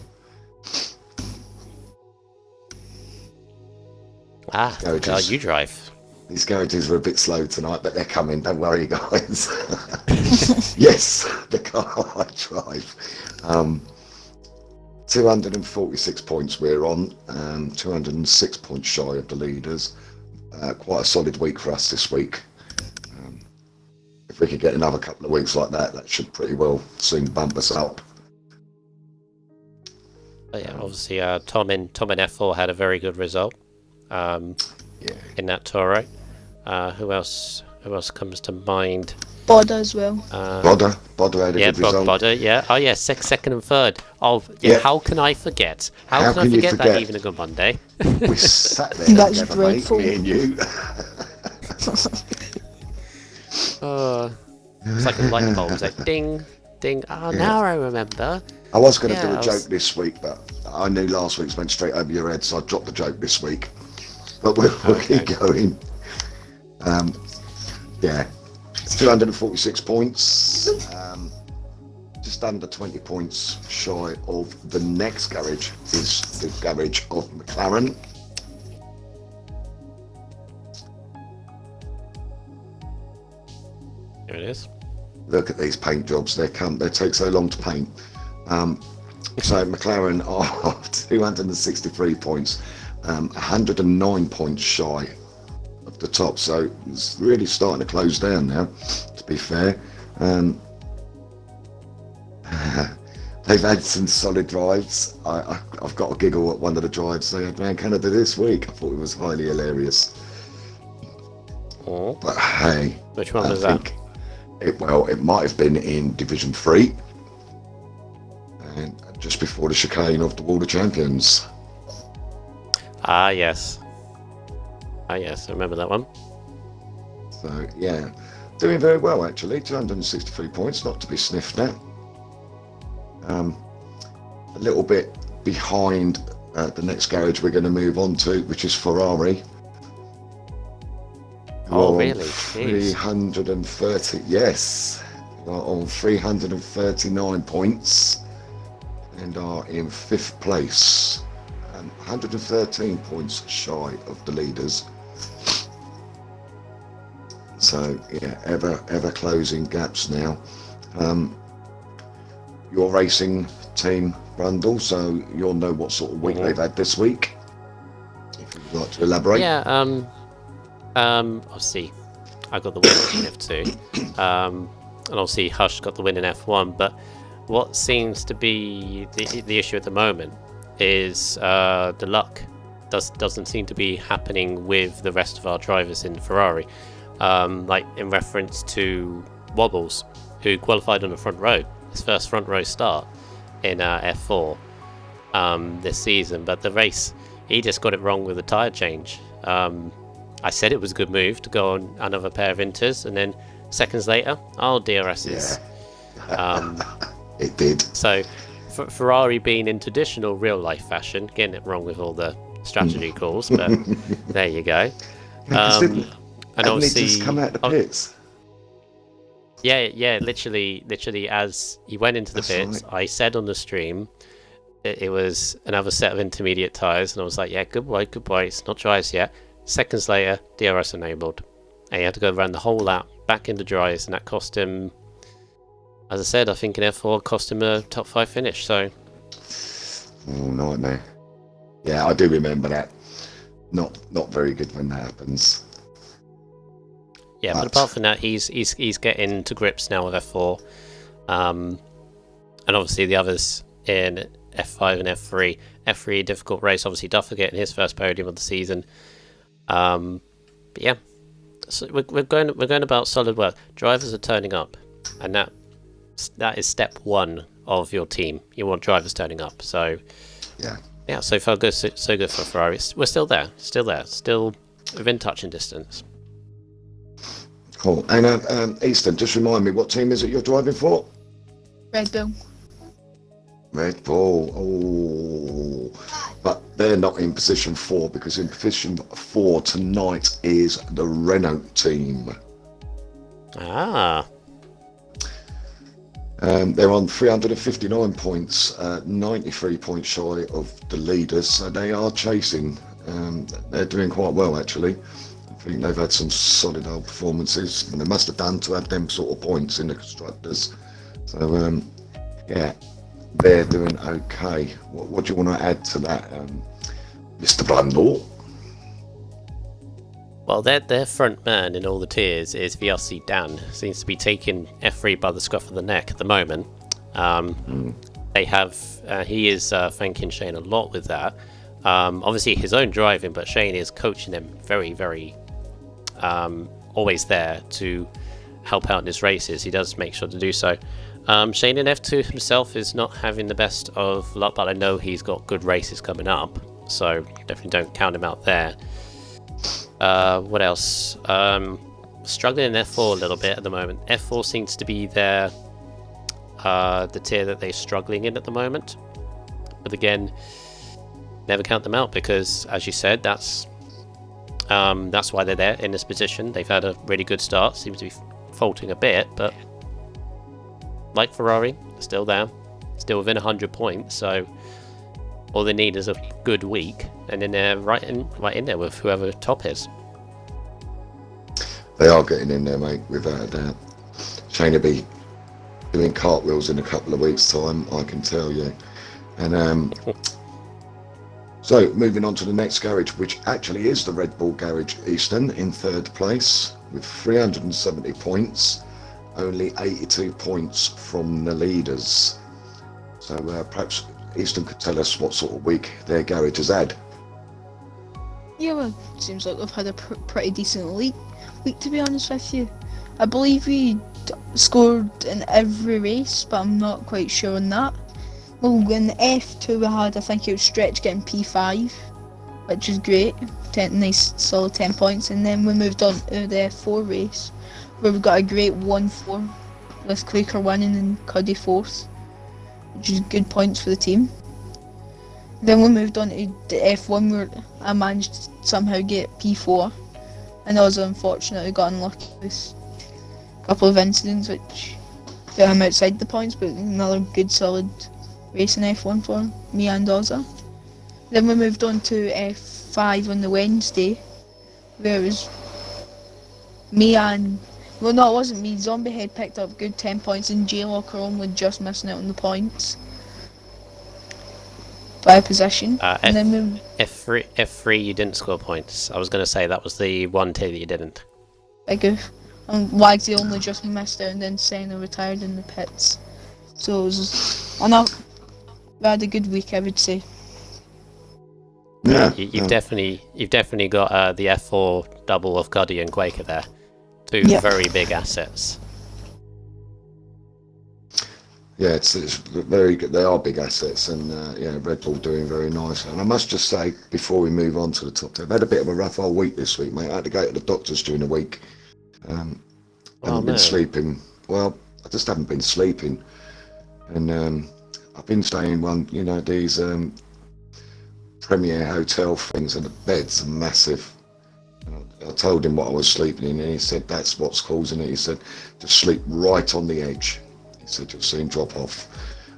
S1: God, you drive.
S3: These garages were a bit slow tonight, but they're coming. Don't worry, guys. Yes, the car I drive. 246 points we're on, 206 points shy of the leaders. Quite a solid week for us this week. If we could get another couple of weeks like that, that should pretty well soon bump us up.
S1: But yeah, obviously Tom in F4 had a very good result in that Toro. Who else comes to mind?
S2: Boda as well.
S3: Boda had a good result.
S1: Boda, yeah. Oh yeah, second and third. Oh yeah. How can I forget? How can I forget that evening on Monday?
S3: We sat there
S2: That's
S3: together,
S2: dreadful.
S3: mate, me and you.
S1: It's like a light bulb. It's like ding, ding. Oh, now I remember.
S3: I was going to do a joke this week, but I knew last week's went straight over your head, so I dropped the joke this week. But we'll keep going. 246 points. Just under 20 points shy of the next garage is the garage of McLaren.
S1: Here it is.
S3: Look at these paint jobs. They take so long to paint. So McLaren are 263 points, 109 points shy of the top, so it's really starting to close down now, to be fair. They've had some solid drives. I've got a giggle at one of the drives they had around Canada this week. I thought it was highly hilarious.
S1: Oh.
S3: But hey,
S1: Which one was that?
S3: It might have been in Division 3, and just before the chicane of the World of Champions.
S1: Ah, yes. I remember that one.
S3: So yeah, doing very well actually. 263 points, not to be sniffed at. A little bit behind the next garage we're going to move on to, which is Ferrari.
S1: Oh, really?
S3: 330, yes. We're on 339 points and are in 5th place. 113 points shy of the leaders. So yeah, ever closing gaps now. Your racing team, Brundle, so you'll know what sort of week they've had this week. If you'd like to elaborate.
S1: Yeah, obviously I got the win in F2. And obviously Hush got the win in F1, but what seems to be the issue at the moment is the luck doesn't seem to be happening with the rest of our drivers in Ferrari. Like in reference to Wobbles, who qualified on the front row, his first front row start in F4 this season, but the race he just got it wrong with the tyre change. I said it was a good move to go on another pair of inters, and then seconds later, DRS's.
S3: Yeah. It did.
S1: So Ferrari being in traditional real life fashion, getting it wrong with all the strategy calls, but there you go.
S3: And
S1: obviously
S3: just come out the pits.
S1: Yeah, literally as he went into the pits, right. I said on the stream it was another set of intermediate tyres, and I was like, yeah, goodbye, it's not dries yet. Seconds later, DRS enabled, and he had to go around the whole lap back into dries, and that cost him, as I said, I think in F4 cost him a top 5 finish. So
S3: nightmare. Yeah, I do remember that. Not very good when that happens.
S1: Yeah, but apart from that, he's getting to grips now with F4, and obviously the others in F5 and F3. F3 difficult race. Obviously Duffer getting his first podium of the season. But yeah, so we're going about solid work. Drivers are turning up, and that is step 1 of your team. You want drivers turning up. So yeah. So far good, so good for Ferrari. We're still there, still within touching distance.
S3: Cool. And Easton, just remind me, what team is it you're driving for?
S2: Red Bull.
S3: Red Bull. Oh, but they're not in position 4, because in position 4 tonight is the Renault team. They're on 359 points, 93 points shy of the leaders, so they are chasing. They're doing quite well actually. I think they've had some solid old performances, and they must have done to have them sort of points in the constructors. So yeah, they're doing okay. What do you want to add to that, Mr. Brundle? Well,
S1: their front man in all the tiers is VRC Dan. Seems to be taking F3 by the scruff of the neck at the moment. They have he is thanking Shane a lot with that. Obviously his own driving, but Shane is coaching them very, very always there to help out in his races. He does make sure to do so. Shane in F2 himself is not having the best of luck, but I know he's got good races coming up, so definitely don't count him out there. What else? Struggling in F4 a little bit at the moment. F4 seems to be the tier that they're struggling in at the moment. But again, never count them out, because, as you said, that's why they're there in this position. They've had a really good start. Seems to be faltering a bit, but like Ferrari, still there, still within 100 points. So all they need is a good week, and then they're right in there with whoever top is.
S3: They are getting in there, mate, without a doubt. Shane will be doing cartwheels in a couple of weeks' time, I can tell you. And So, moving on to the next garage, which actually is the Red Bull Garage Eastern in third place with 370 points, only 82 points from the leaders. So perhaps Eastern could tell us what sort of week their garage has had.
S2: Yeah, well, seems like we've had a pretty decent week, to be honest with you. I believe we scored in every race, but I'm not quite sure on that. Well, in F2 we had, I think it was Stretch getting P5, which is great, nice solid 10 points, and then we moved on to the F4 race, where we got a great 1-4, with Quaker winning and Cuddy 4th, which is good points for the team. Then we moved on to the F1 where I managed to somehow get P4, and I was unfortunately got unlucky with a couple of incidents which put him outside the points, but another good solid race in F1 for me and Ozza. Then we moved on to F5 on the Wednesday, where it was me and, well no it wasn't me, Zombie Head picked up good 10 points and J-Locker only just missing out on the points by a position. And then
S1: F3 you didn't score points. I was going to say that was the one tier that you didn't.
S2: Big goof. And Wagsy only just missed out and then Senna retired in the pits. So it was, we had a good week, I would say.
S3: Yeah,
S1: you've definitely got the F4 double of Cuddy and Quaker there. Two very big assets.
S3: Yeah, it's very good. They are big assets, and Red Bull doing very nice. And I must just say, before we move on to the top 10, I've had a bit of a rough old week this week, mate. I had to go to the doctors during the week. Haven't been sleeping. Well, I just haven't been sleeping, and I've been staying in one, these Premier hotel things, and the beds are massive. I told him what I was sleeping in, and he said that's what's causing it. He said just sleep right on the edge. He said you'll soon drop off.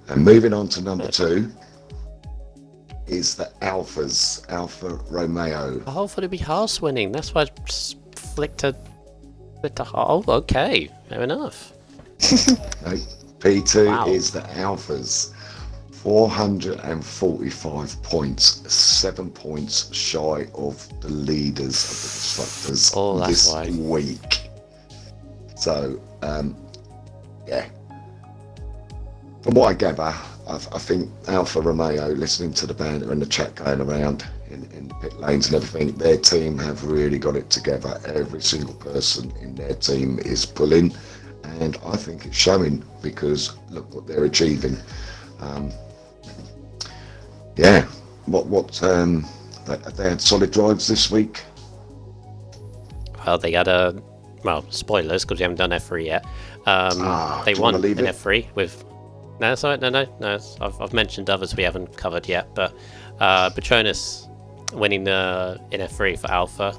S3: And moving on to number 2 is the Alphas, Alfa Romeo.
S1: Oh, for to be Haas winning. That's why I flicked a oh, okay, fair enough.
S3: No, P2 is the Alphas. 445 points, 7 points shy of the leaders of the constructors this week. So, from what I gather, I think Alfa Romeo, listening to the banter and the chat going around in the pit lanes and everything, their team have really got it together. Every single person in their team is pulling, and I think it's showing because look what they're achieving. They had solid drives this week.
S1: Well, they had spoilers because we haven't done F3 yet. They won in F3 with. No, sorry, no. I've mentioned others we haven't covered yet, but Petronas winning in F3 for Alpha,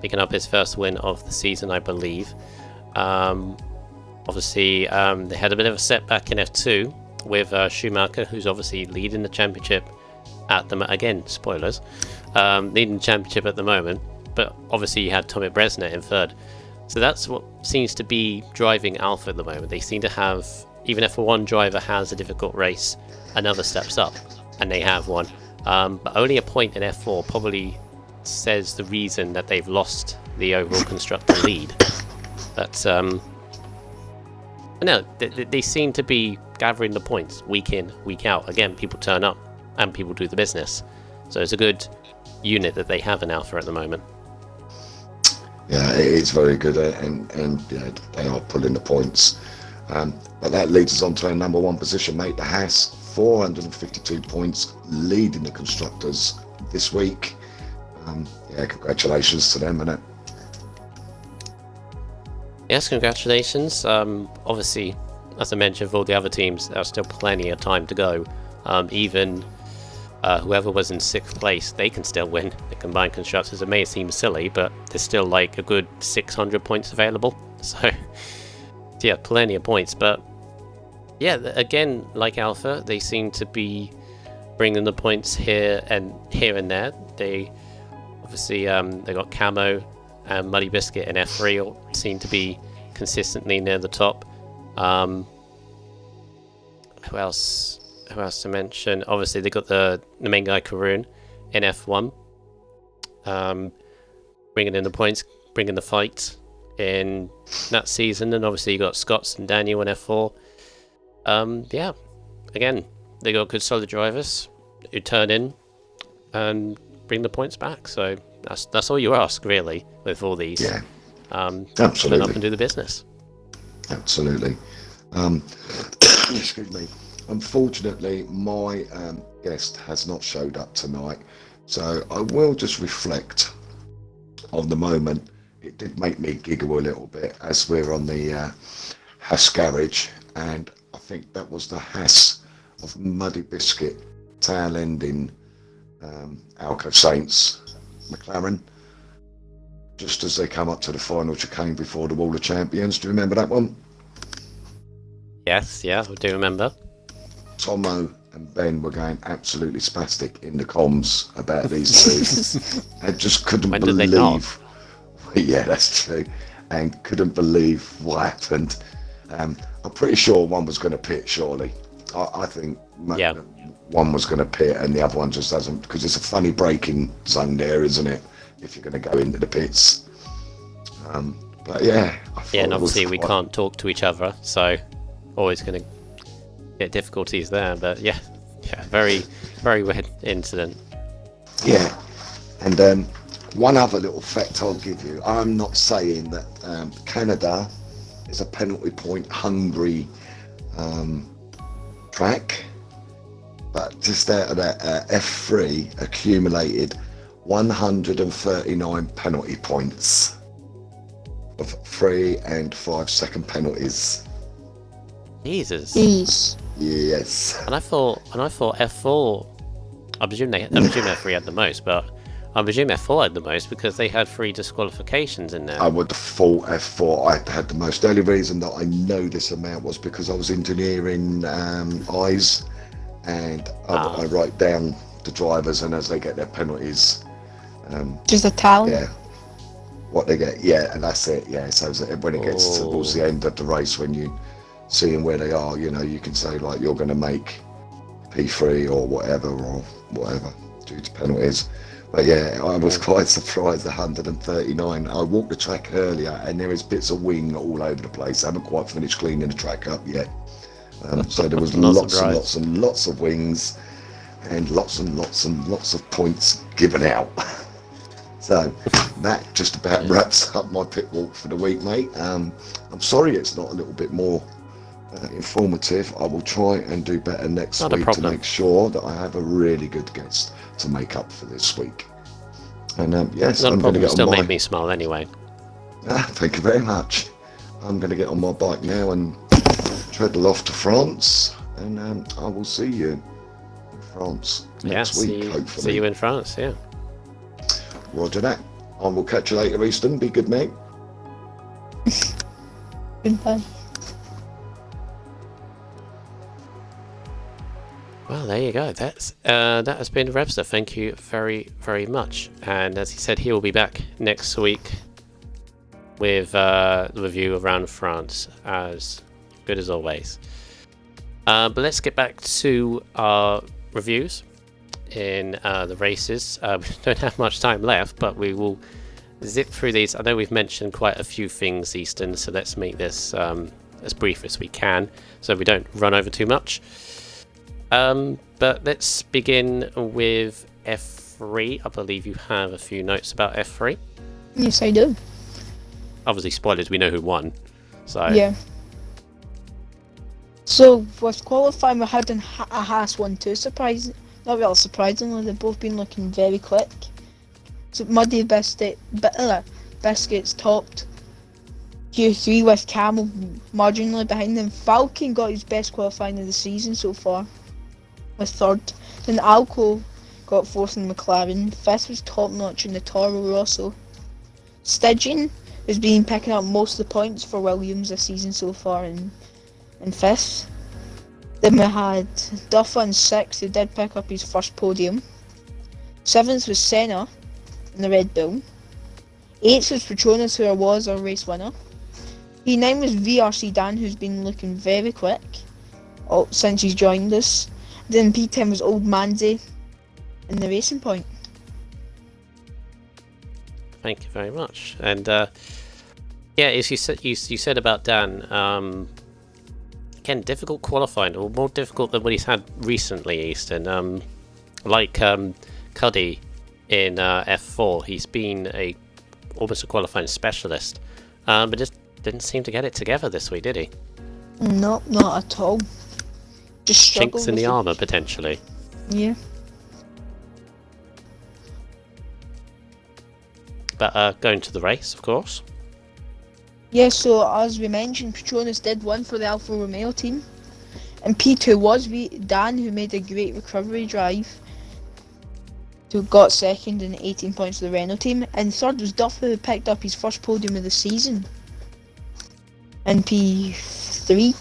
S1: picking up his first win of the season, I believe. Obviously, they had a bit of a setback in F2 with Schumacher, who's obviously leading the championship at the again spoilers, leading the championship at the moment. But obviously, you had Tommy Bresner in third, so that's what seems to be driving Alpha at the moment. They seem to have, even if one driver has a difficult race, another steps up, and they have one. But only a point in F4 probably says the reason that they've lost the overall constructor lead. But no, they seem to be gathering the points week in, week out. Again, people turn up and people do the business. So it's a good unit that they have in Alpha at the moment.
S3: Yeah, it is very good, and they are pulling the points. But that leads us on to our number 1 position, mate. The Haas, 452 points, leading the constructors this week. Congratulations to them, innit?
S1: Yes, congratulations. Obviously, as I mentioned, for all the other teams, there's still plenty of time to go. Even whoever was in 6th place, they can still win the combined constructors. It may seem silly, but there's still like a good 600 points available. So, yeah, plenty of points. But yeah, again, like Alpha, they seem to be bringing the points here and there. They obviously they got Camo and Muddy Biscuit and F3 all seem to be consistently near the top. Who else Who else to mention? Obviously, they got the main guy, Karun, in F1. Bringing in the points, bringing the fight in that season. And obviously, you got Scots and Daniel in F4. Yeah, again, they got good solid drivers who turn in and bring the points back. So that's all you ask, really, with all these.
S3: Yeah,
S1: absolutely. Turn up and do the business.
S3: Absolutely. Excuse me. Unfortunately, my guest has not showed up tonight, so I will just reflect on the moment. It did make me giggle a little bit as we're on the Haas garage, and I think that was the Haas of Muddy Biscuit tail ending Alco Saints McLaren, just as they come up to the final chicane before the Wall of Champions. Do you remember that one?
S1: Yes, yeah, I do remember.
S3: Tomo and Ben were going absolutely spastic in the comms about these two. I just couldn't believe. Yeah, that's true. And couldn't believe what happened. I'm pretty sure one was going to pit, surely. I think one was going to pit and the other one just doesn't, because it's a funny braking zone there, isn't it? If you're going to go into the pits. But yeah.
S1: Yeah, and obviously we can't talk to each other, so always going to get difficulties there. But yeah, very, very weird incident.
S3: Yeah, and one other little fact I'll give you. I'm not saying that Canada is a penalty point hungry track, but just out of that, F3 accumulated 139 penalty points of 3 and 5 second penalties.
S1: Jesus.
S2: Jeez.
S3: Yes.
S1: And I thought F4. I presume F3 had the most, but I presume F4 had the most because they had 3 disqualifications in there.
S3: I would have thought F4 I had the most. The only reason that I know this amount was because I was engineering eyes, and I write down the drivers, and as they get their penalties,
S2: just a talent.
S3: Yeah, what they get. Yeah, and that's it. Yeah, so when it gets towards the end of the race, when you seeing where they are, you can say like you're going to make P3 or whatever due to penalties. But yeah, I was quite surprised. 139. I walked the track earlier, and there is bits of wing all over the place. I haven't quite finished cleaning the track up yet. So there was lots and lots of wings, and lots of points given out. So that just about wraps up my pit walk for the week, mate. I'm sorry it's not a little bit more informative. I will try and do better next week to make sure that I have a really good guest to make up for this week. And yes, I'm going to get on
S1: made me smile anyway.
S3: Thank you very much. I'm going to get on my bike now and treadle off to France, and I will see you in France next week, hopefully.
S1: See you in France, yeah.
S3: Roger that. I will catch you later, Easton. Be good, mate.
S2: Goodbye.
S1: Well, there you go. That has been Revster. Thank you very, very much. And as he said, he will be back next week with the review around France, as good as always. But let's get back to our reviews in the races. We don't have much time left, but we will zip through these. I know we've mentioned quite a few things, Easton, so let's make this as brief as we can so we don't run over too much. But let's begin with F3. I believe you have a few notes about F3.
S2: Yes, I do.
S1: Obviously, spoilers, we know who won. So
S2: yeah. So, with qualifying, we had a Haas 1-2. Not really surprisingly, they've both been looking very quick. So, Muddy Biscuits topped Q3 with Camel marginally behind them. Falcon got his best qualifying of the season so far, with third. Then Alco got fourth in McLaren. Fifth was top notch in the Toro Rosso. Stidgen has been picking up most of the points for Williams this season so far in fifth. Then we had Duffa in sixth, who did pick up his first podium. Seventh was Senna in the Red Bull. Eighth was Petronas, who was our race winner. P9 was VRC Dan, who's been looking very quick since he's joined us. Then P10 was Old Manzi in the Racing Point.
S1: Thank you very much. And yeah, as you said about Dan, again, difficult qualifying, or more difficult than what he's had recently, Easton. Like Cuddy in F4, he's been almost a qualifying specialist, but just didn't seem to get it together this week, did he?
S2: No, not at all. Just struggled
S1: Chinks in
S2: with
S1: the armour, potentially.
S2: Yeah.
S1: But going to the race, of course.
S2: Yeah, so as we mentioned, Petronas did win for the Alfa Romeo team. And P2 was Dan, who made a great recovery drive, who got second in 18 points for the Renault team. And third was Duffy, who picked up his first podium of the season in P3.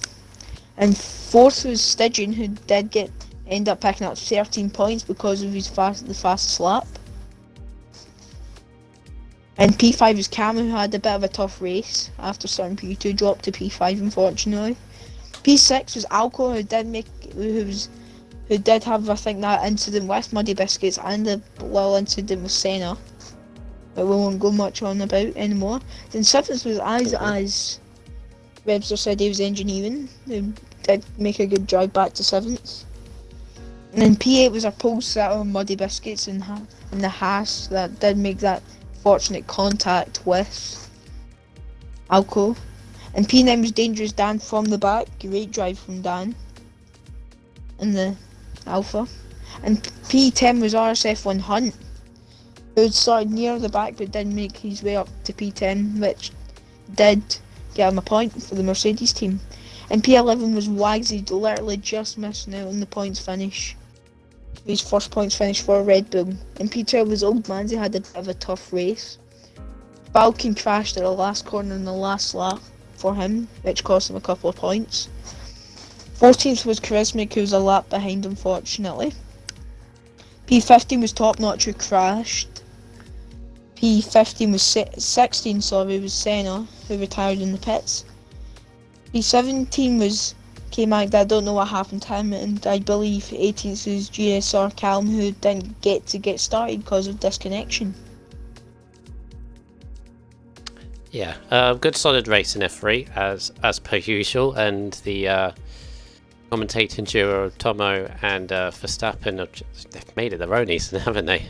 S2: And fourth was Stygian, who did end up picking up 13 points because of the fastest lap. And P5 was Cam, who had a bit of a tough race after starting P2, dropped to P5 unfortunately. P6 was Alco, who did have, I think, that incident with Muddy Biscuits and the little incident with Senna that we won't go much on about anymore. Then 7th was as Webster said, he was engineering, who did make a good drive back to 7th. And then P8 was our pole sitter, Muddy Biscuits, and the Haas that did make that fortunate contact with Alco. And P9 was Dangerous Dan from the back, great drive from Dan in the Alpha. And P10 was RSF1 Hunt, who had started near the back but did make his way up to P10, which did get him a point for the Mercedes team. And P11 was Wagsy, literally just missing out on the points finish. His first points finish for Red Bull. And P12 was Old Manzi, had a bit of a tough race. Balkan crashed at the last corner in the last lap for him, which cost him a couple of points. 14th was Charismatic, who was a lap behind unfortunately. P15 was Top Notch, who crashed. P15 was 16, was Senna, who retired in the pits. P17 was K-Mac, that I don't know what happened to him, and I believe 18th was GSR Calm, who didn't get started because of disconnection.
S1: Yeah, good solid race in F3 as per usual, and the commentating duo Tomo and Verstappen they've made it their own, Easton, haven't they?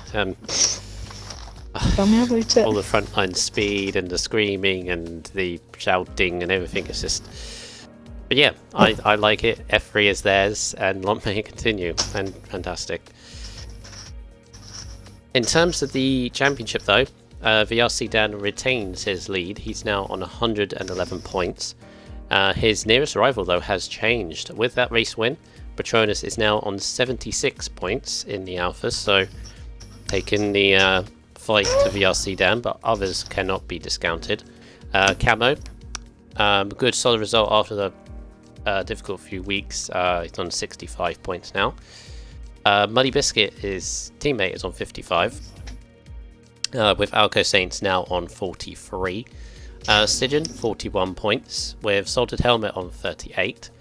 S2: Tell me about it.
S1: All the frontline speed and the screaming and the shouting and everything is just. But yeah, I like it. F3 is theirs, and long may it continue. And fantastic. In terms of the championship, though, VRC Dan retains his lead. He's now on 111 points. His nearest rival, though, has changed. With that race win, Petronas is now on 76 points in the Alphas, so taking the fight to VRC Dan, but others cannot be discounted. Camo, good solid result after the difficult few weeks. He's on 65 points now. Muddy Biscuit, his teammate, is on 55. With Alco Saints now on 43. Stygian, 41 points, with Salted Helmet on 38.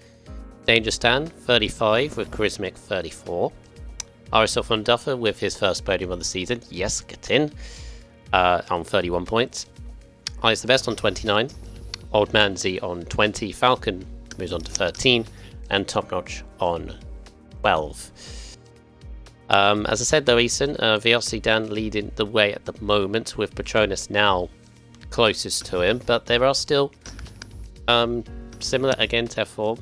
S1: Danger Stan, 35, with Charismatic 34. RSF1 Duffer with his first podium of the season, yes, get in, on 31 points. I's the Best on 29. Old Man Z on 20. Falcon moves on to 13. And Top Notch on 12. As I said though, Eason, VRC Dan leading the way at the moment, with Petronas now closest to him, but there are still similar again to F4.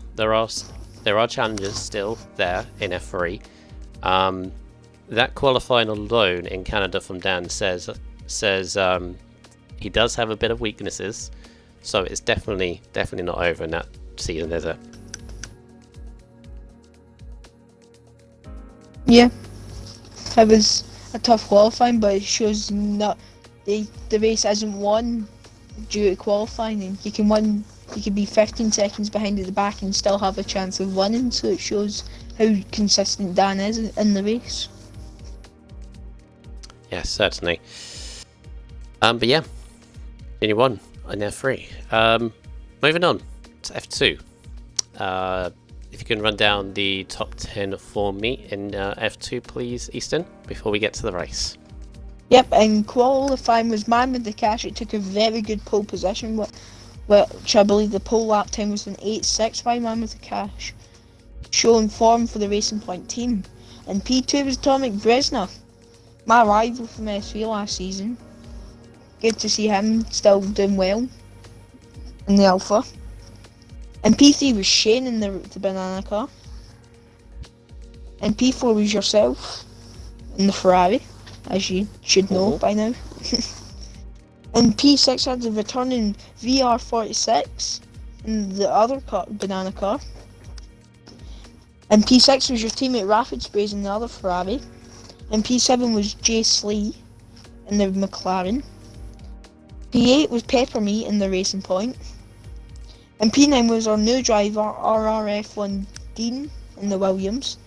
S1: There are challenges still there in F3. That qualifying alone in Canada from Dan says he does have a bit of weaknesses, so it's definitely not over in that season, is it?
S2: Yeah, it was a tough qualifying, but it shows not the race isn't won due to qualifying, and you can be 15 seconds behind at the back and still have a chance of winning. So it shows how consistent Dan is in the race.
S1: Yes, certainly. But yeah, only one in F3. Moving on to F2. if you can run down the top 10 for me in F2, please, Easton, before we get to the race.
S2: Yep, and qualifying was Man with the Cash. It took a very good pole position, which I believe the pole lap time was an 8.6 by Man with the Cash, showing form for the Racing Point team. And P2 was Tomek Brezna, my rival from S3 last season. Good to see him still doing well in the Alpha. And P3 was Shane in the banana car. And P4 was yourself in the Ferrari, as you should know by now. And P6 had the returning VR46 in the other car, banana car. And P6 was your teammate Rapid Sprays in the other Ferrari. And P7 was Jay Slee in the McLaren. P8 was Peppermeat in the Racing Point. And P9 was our new driver, RSF1 Dean in the Williams.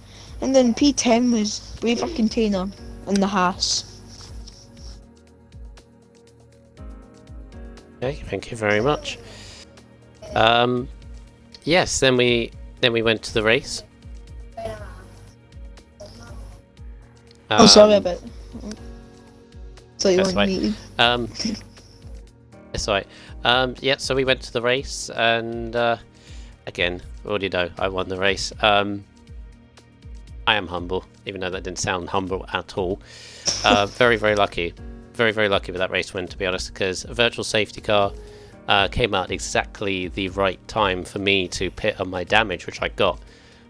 S2: And then P10 was Braver Container in the Haas.
S1: Okay, thank you very much. Yes, then we went to the race.
S2: Oh, sorry about it. So you
S1: That's
S2: want me?
S1: That's right. Yeah, so we went to the race, and again, already know I won the race. I am humble, even though that didn't sound humble at all. Very, very lucky. Very, very lucky with that race win, to be honest, because a virtual safety car came out exactly the right time for me to pit on my damage, which I got,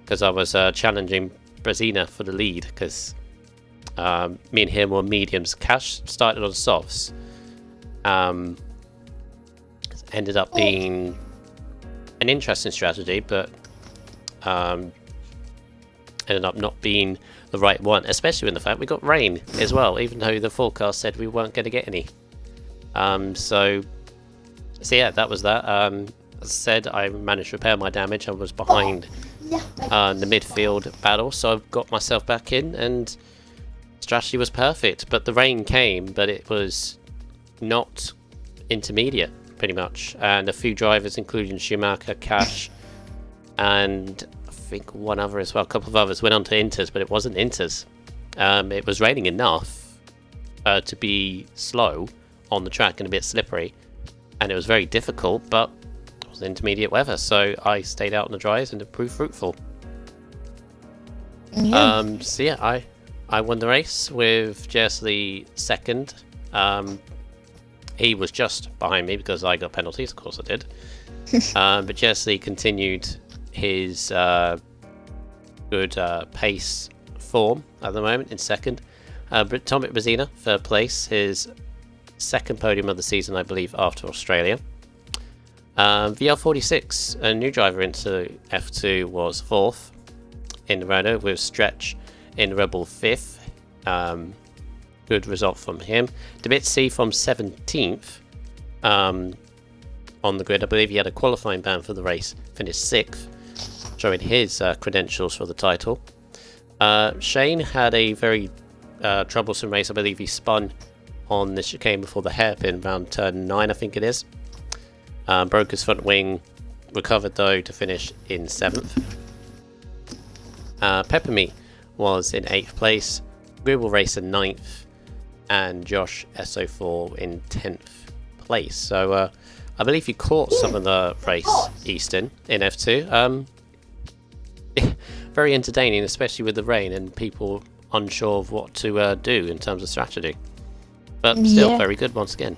S1: because I was challenging Brezina for the lead, because me and him were mediums. Cash started on softs. Ended up being an interesting strategy, but ended up not being the right one, especially in the fact we got rain as well, even though the forecast said we weren't going to get any. So yeah, that was that. As I said, I managed to repair my damage. I was behind the midfield battle, so I got myself back in, and strategy was perfect. But the rain came, but it was not intermediate, pretty much. And a few drivers, including Schumacher, Cash, and I think one other as well, a couple of others, went on to Inters, but it wasn't Inters. It was raining enough to be slow on the track and a bit slippery, and it was very difficult, but it was intermediate weather, so I stayed out on the dries and it proved fruitful.
S2: Yeah.
S1: So yeah, I won the race with Jersley second. He was just behind me because I got penalties, of course I did. But Jersley continued his good pace form at the moment in second. Tomek Brezina, third place, his second podium of the season, I believe, after Australia. VR46, a new driver into F2, was fourth in the Renault, with Stretch in Rebel fifth. Good result from him. Debitsi from 17th on the grid. I believe he had a qualifying ban for the race, finished 6th, showing his credentials for the title. Shane had a very troublesome race. I believe he spun on the chicane before the hairpin, around turn 9, I think it is. Broke his front wing, recovered though to finish in 7th. Peppermeat was in 8th place, Gribble Racer 9th, and Josh SO4 in 10th place. So I believe you caught some of the race, Easton, in F2. Very entertaining, especially with the rain and people unsure of what to do in terms of strategy. But still very good once again.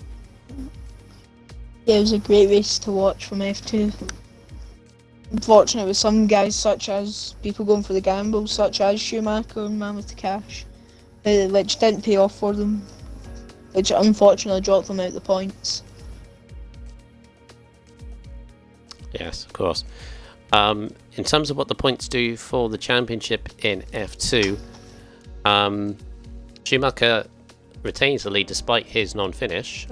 S2: Yeah, it was a great race to watch from F2. Unfortunate with some guys, such as people going for the gamble, such as Schumacher and Man with the Cash, which didn't pay off for them, which unfortunately dropped them out the points.
S1: Yes, of course. In terms of what the points do for the championship in F2, Schumacher retains the lead despite his non-finish.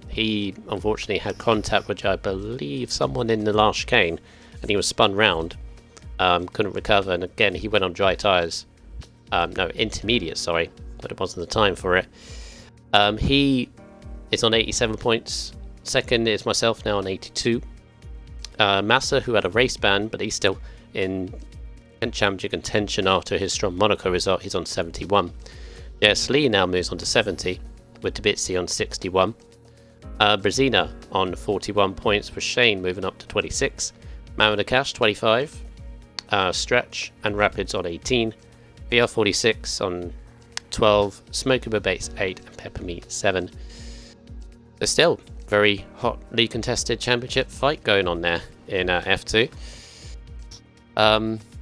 S1: He unfortunately had contact with, I believe, someone in the last chicane, and he was spun round, couldn't recover, and again he went on dry tyres. No, intermediate, sorry, but it wasn't the time for it. He is on 87 points. Second is myself, now on 82. Massa, who had a race ban, but he's still in championship contention after his strong Monaco result. He's on 71. Yes, Lee now moves on to 70, with Tabitsi on 61. Brazina on 41 points, with Shane moving up to 26. Marinacash 25. Stretch and Rapids on 18. VR 46 on 12. Smoky Bates 8 and Peppermeat 7. There's still very hotly contested championship fight going on there in F2.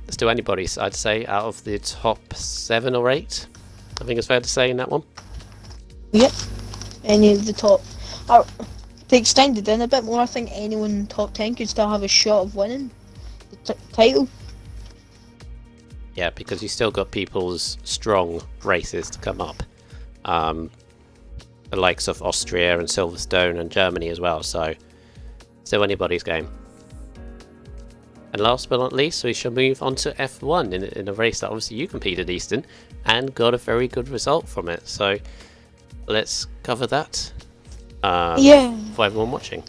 S1: Still anybody, I'd say, out of the top 7 or 8. I think it's fair to say in that one.
S2: Yep. Any of the top. To extend it in a bit more, I think anyone in the top 10 could still have a shot of winning the title.
S1: Yeah, because you still got people's strong races to come up. The likes of Austria and Silverstone and Germany as well, so still anybody's game. And last but not least, we shall move on to F1 in a race that obviously you competed, Easton, and got a very good result from it. So let's cover that for everyone watching.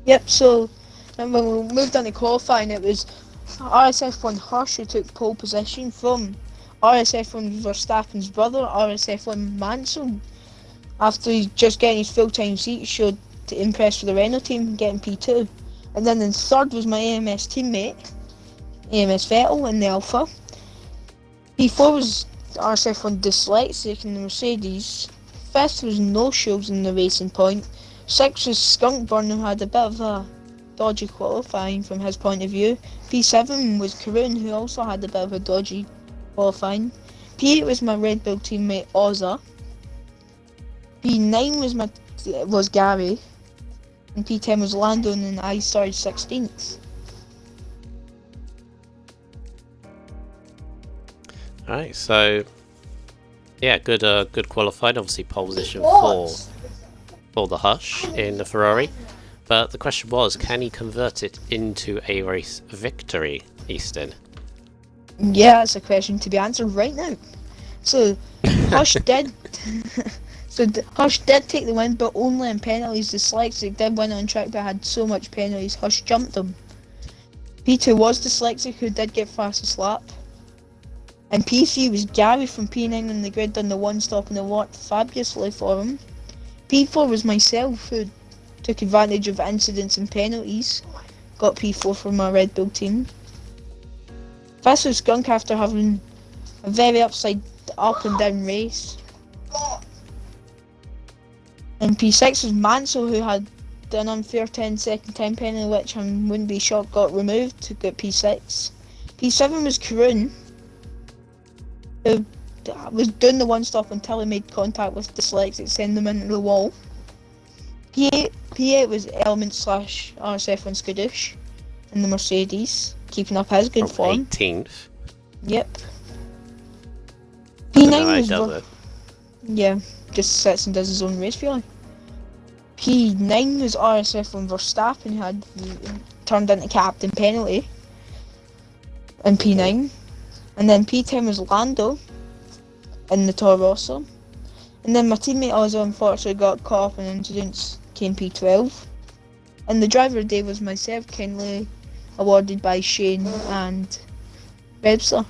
S2: Yep, so when we moved on to qualifying, it was RSF1 Hirsch who took pole position from RSF1 Verstappen's brother, RSF1 Mansell, after just getting his full-time seat, showed to impress with the Renault team, getting P2. And then in third was my AMS teammate, AMS Vettel in the Alpha. P4 was RSF1 Dyslexic in the Mercedes. Fifth was No Shows in the Racing Point. Sixth was Skunkburn, who had a bit of a dodgy qualifying from his point of view. P7 was Karun, who also had a bit of a dodgy qualifying. P8 was my Red Bull teammate Ozza. P9 was Gary. And P10 was Landon, and I started 16th.
S1: Alright, so yeah, good qualified. Obviously pole position for the Hush in the Ferrari. But the question was, can he convert it into a race victory, Easton?
S2: Yeah, that's a question to be answered right now. So Hush did. Hush did take the win, but only in penalties. Dyslexic did win on track, but had so much penalties, Hush jumped him. P2 was Dyslexic, who did get fastest lap. And P3 was Gary from P9 on the grid, done the one stop and it worked fabulously for him. P4 was myself, who took advantage of incidents and penalties. Got P4 from my Red Bull team. Fifth was Skunk after having a very up and down race. And P6 was Mansell, who had an unfair 10-second time penalty, which I wouldn't be shocked got removed to get P6. P7 was Karun, who was doing the one stop until he made contact with Dyslexic, send them into the wall. P8 was Element / RSF1 Skadoosh in the Mercedes, keeping up his good form.
S1: 18th.
S2: Yep. P9 was yeah, just sits and does his own race feeling. P9 was RSF1 Verstappen, who had turned into captain penalty in P9. And then P10 was Lando in the Toro Rosso. And then my teammate Ozzo unfortunately got caught up in incidents, came P12. And the driver of the day was myself, kindly awarded by Shane and Webster.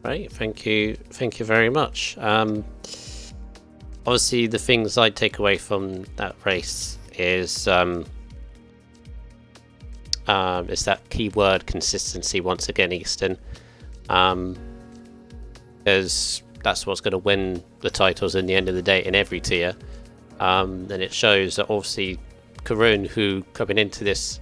S1: Right, thank you very much. Obviously, the things I take away from that race is that keyword consistency once again, Easton. Because that's what's going to win the titles in the end of the day in every tier. And it shows that obviously Karun, who coming into this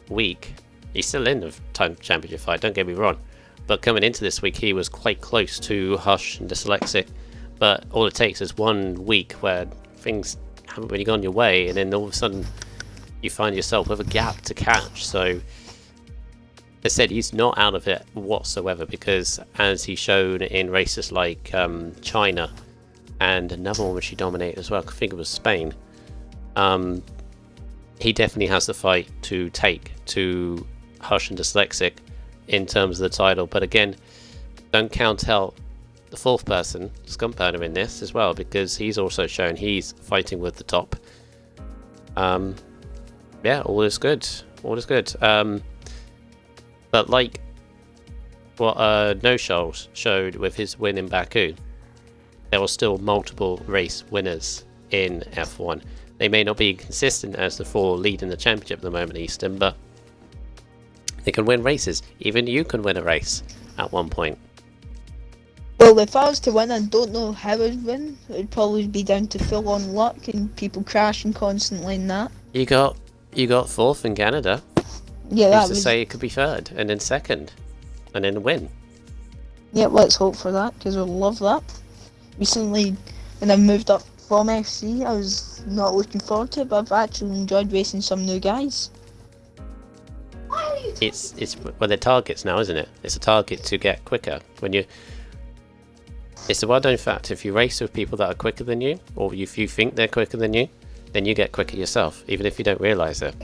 S1: week, he's still in the time championship fight, don't get me wrong. But coming into this week, he was quite close to Hush and Dyslexic. But all it takes is 1 week where things haven't really gone your way, and then all of a sudden you find yourself with a gap to catch. So, as I said, he's not out of it whatsoever, because as he showed in races like China and another one which he dominated as well, I think it was Spain, he definitely has the fight to take to Hush and Dyslexic in terms of the title. But again, don't count out the fourth person, Skumpurner, in this as well, because he's also shown he's fighting with the top. Yeah, all is good. all is good. But like what No Shoals showed with his win in Baku, there were still multiple race winners in F1. They may not be consistent as the 4 leading the championship at the moment, Easton, but they can win races. Even you can win a race at one point.
S2: Well, if I was to win, I don't know how I'd win. It would probably be down to full-on luck and people crashing constantly in that.
S1: You got 4th in Canada.
S2: Yeah, that
S1: Who's to
S2: was...
S1: say it could be 3rd and then 2nd and then win?
S2: Yeah, let's hope for that, because I love that. Recently, when I moved up from FC, I was not looking forward to it, but I've actually enjoyed racing some new guys.
S1: It's well, they're targets now, isn't it? It's a target to get quicker. It's a well-known fact, if you race with people that are quicker than you, or if you think they're quicker than you, then you get quicker yourself, even if you don't realise it.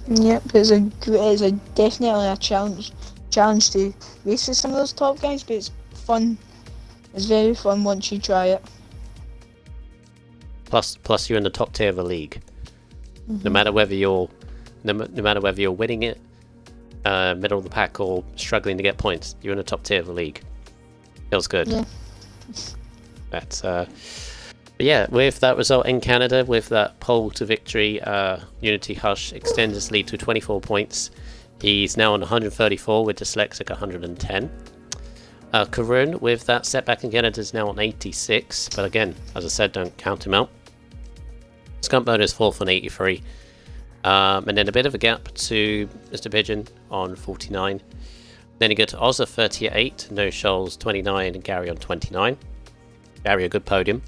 S2: Yep, it's a definitely a challenge to race with some of those top guys, but it's fun. It's very fun once you try it.
S1: Plus you're in the top tier of the league.
S2: Mm-hmm.
S1: No matter whether you're winning it, middle of the pack, or struggling to get points, you're in the top tier of the league. Feels good.
S2: Yeah.
S1: But yeah, with that result in Canada, with that pole to victory, Unity Hush extends his lead to 24 points. He's now on 134 with Dyslexic 110. Karun, with that setback in Canada, is now on 86. But again, as I said, don't count him out. Scumpbone is 4th on 83. And then a bit of a gap to Mr. Pigeon on 49. Then you go to Ozza 38, No Shoals 29, and Gary on 29. Gary, a good podium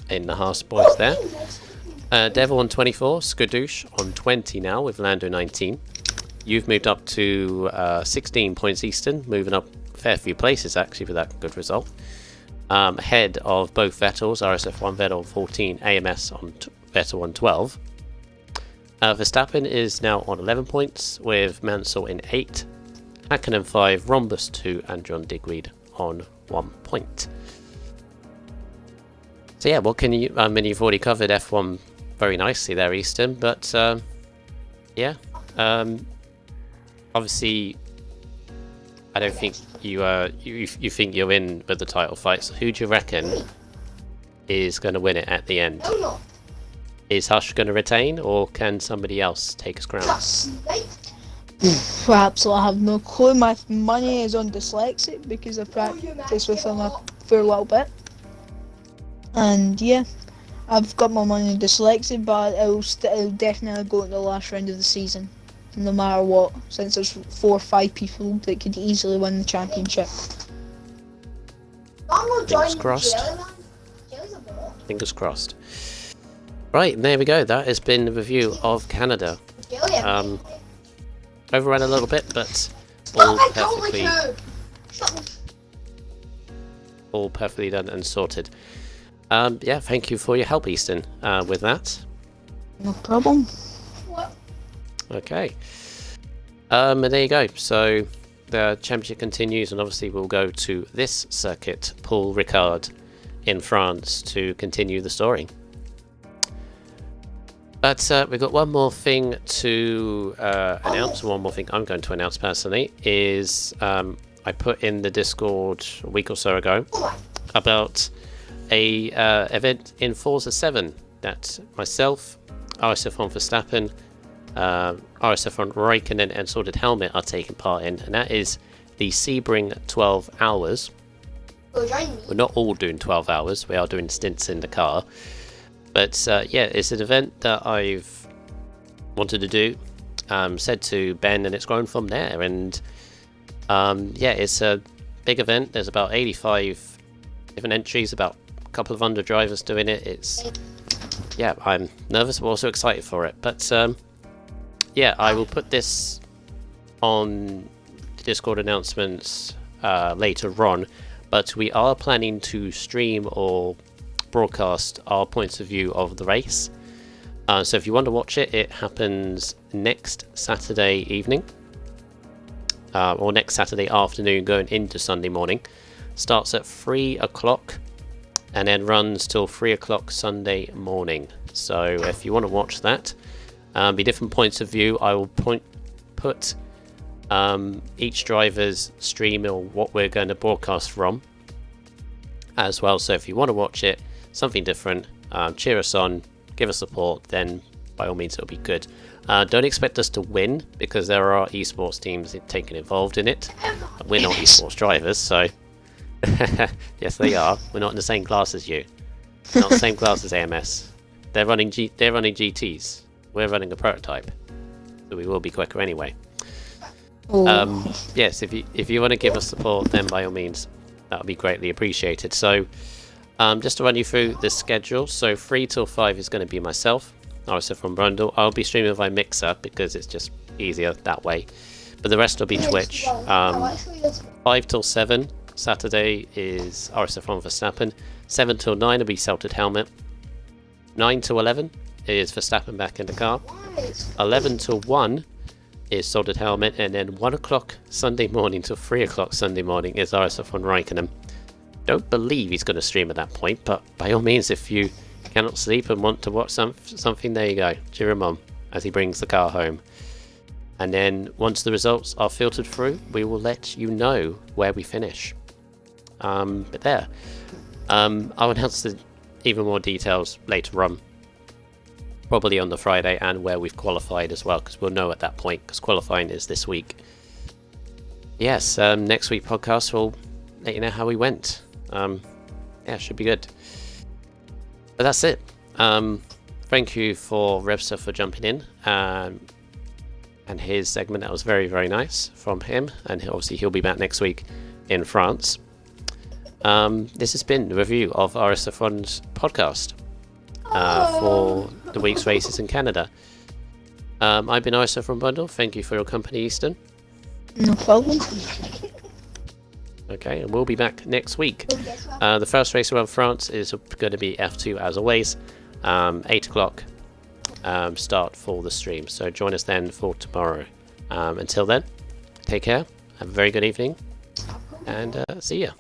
S1: in the Haas boys there. Devil on 24, Skadoosh on 20 now with Lando 19. You've moved up to 16 points Eastern, moving up a fair few places actually with that good result. Ahead of both Vettels, RSF1 Vettel on 14, AMS on Vettel on 12. Verstappen is now on 11 points with Mansell in 8. Hakkinen 5, Rhombus 2, and John Digweed on 1 point. So yeah, what can you... I mean, you've already covered F1 very nicely there, Easton, but yeah. Obviously, I don't think you think you're in with the title fight, so who do you reckon is going to win it at the end? Is Hush going to retain, or can somebody else take his crown?
S2: Perhaps I have no clue. My money is on Dyslexic because I practiced with him for a little bit. And yeah, I've got my money on Dyslexic, but it'll definitely go in the last round of the season, no matter what, since there's 4 or 5 people that could easily win the championship.
S1: Fingers crossed. Fingers crossed. Right, there we go. That has been the review of Canada. Overran a little bit, but all perfectly done and sorted. Yeah, thank you for your help, Easton, with that.
S2: No problem.
S1: Okay. And there you go. So the championship continues, and obviously we'll go to this circuit, Paul Ricard in France, to continue the story. But we've got one more thing to announce, and one more thing I'm going to announce personally, is I put in the Discord a week or so ago about a event in Forza 7 that myself, RSF1 Verstappen, RSF1 Raikkonen and Sorted Helmet are taking part in, and that is the Sebring 12 hours. We're not all doing 12 hours, we are doing stints in the car. But yeah, it's an event that I've wanted to do, said to Ben, and it's grown from there. And yeah, it's a big event. There's about 85 different entries, about a couple of hundred drivers doing it. It's, yeah, I'm nervous but also excited for it. But yeah, I will put this on the Discord announcements later on. But we are planning to stream or broadcast our points of view of the race. So if you want to watch it, it happens next Saturday evening, or next Saturday afternoon going into Sunday morning. Starts at 3 o'clock and then runs till 3 o'clock Sunday morning. So if you want to watch that, Be different points of view. I will put each driver's stream or what we're going to broadcast from as well. So if you want to watch it, something different, cheer us on, give us support, then by all means it'll be good. Don't expect us to win, because there are esports teams taking involved in it. We're not esports drivers, so yes they are. We're not in the same class as you. We're not in the same class as AMS. They're running GTs. We're running a prototype, so we will be quicker anyway. Yes, if you want to give us support, then by all means that would be greatly appreciated. So just to run you through the schedule, so 3 till 5 is going to be myself, RSF1 Brundle. I'll be streaming by Mixer because it's just easier that way, but the rest will be Twitch. 5 till 7 Saturday is RSF1 Verstappen. 7 till 9 will be Salted Helmet. 9 till 11 is Verstappen back in the car. 11 till 1 is Salted Helmet, and then 1 o'clock Sunday morning till 3 o'clock Sunday morning is RSF1 Raikkonen. Don't believe he's going to stream at that point, but by all means, if you cannot sleep and want to watch something, there you go. Cheer him on as he brings the car home. And then once the results are filtered through, we will let you know where we finish. But there, I'll announce even more details later on, probably on the Friday, and where we've qualified as well, because we'll know at that point, because qualifying is this week. Yes, next week podcast will let you know how we went. Yeah, should be good. But that's it. Thank you for Revster for jumping in and his segment. That was very, very nice from him, and obviously he'll be back next week in France. This has been the review of RSF1's podcast for the week's races in Canada. I've been RSF1 Bundle. Thank you for your company, Easton.
S2: No problem.
S1: Okay, and we'll be back next week. The first race around France is going to be F2 as always. 8 o'clock start for the stream. So join us then for tomorrow. Until then, take care. Have a very good evening. And see ya.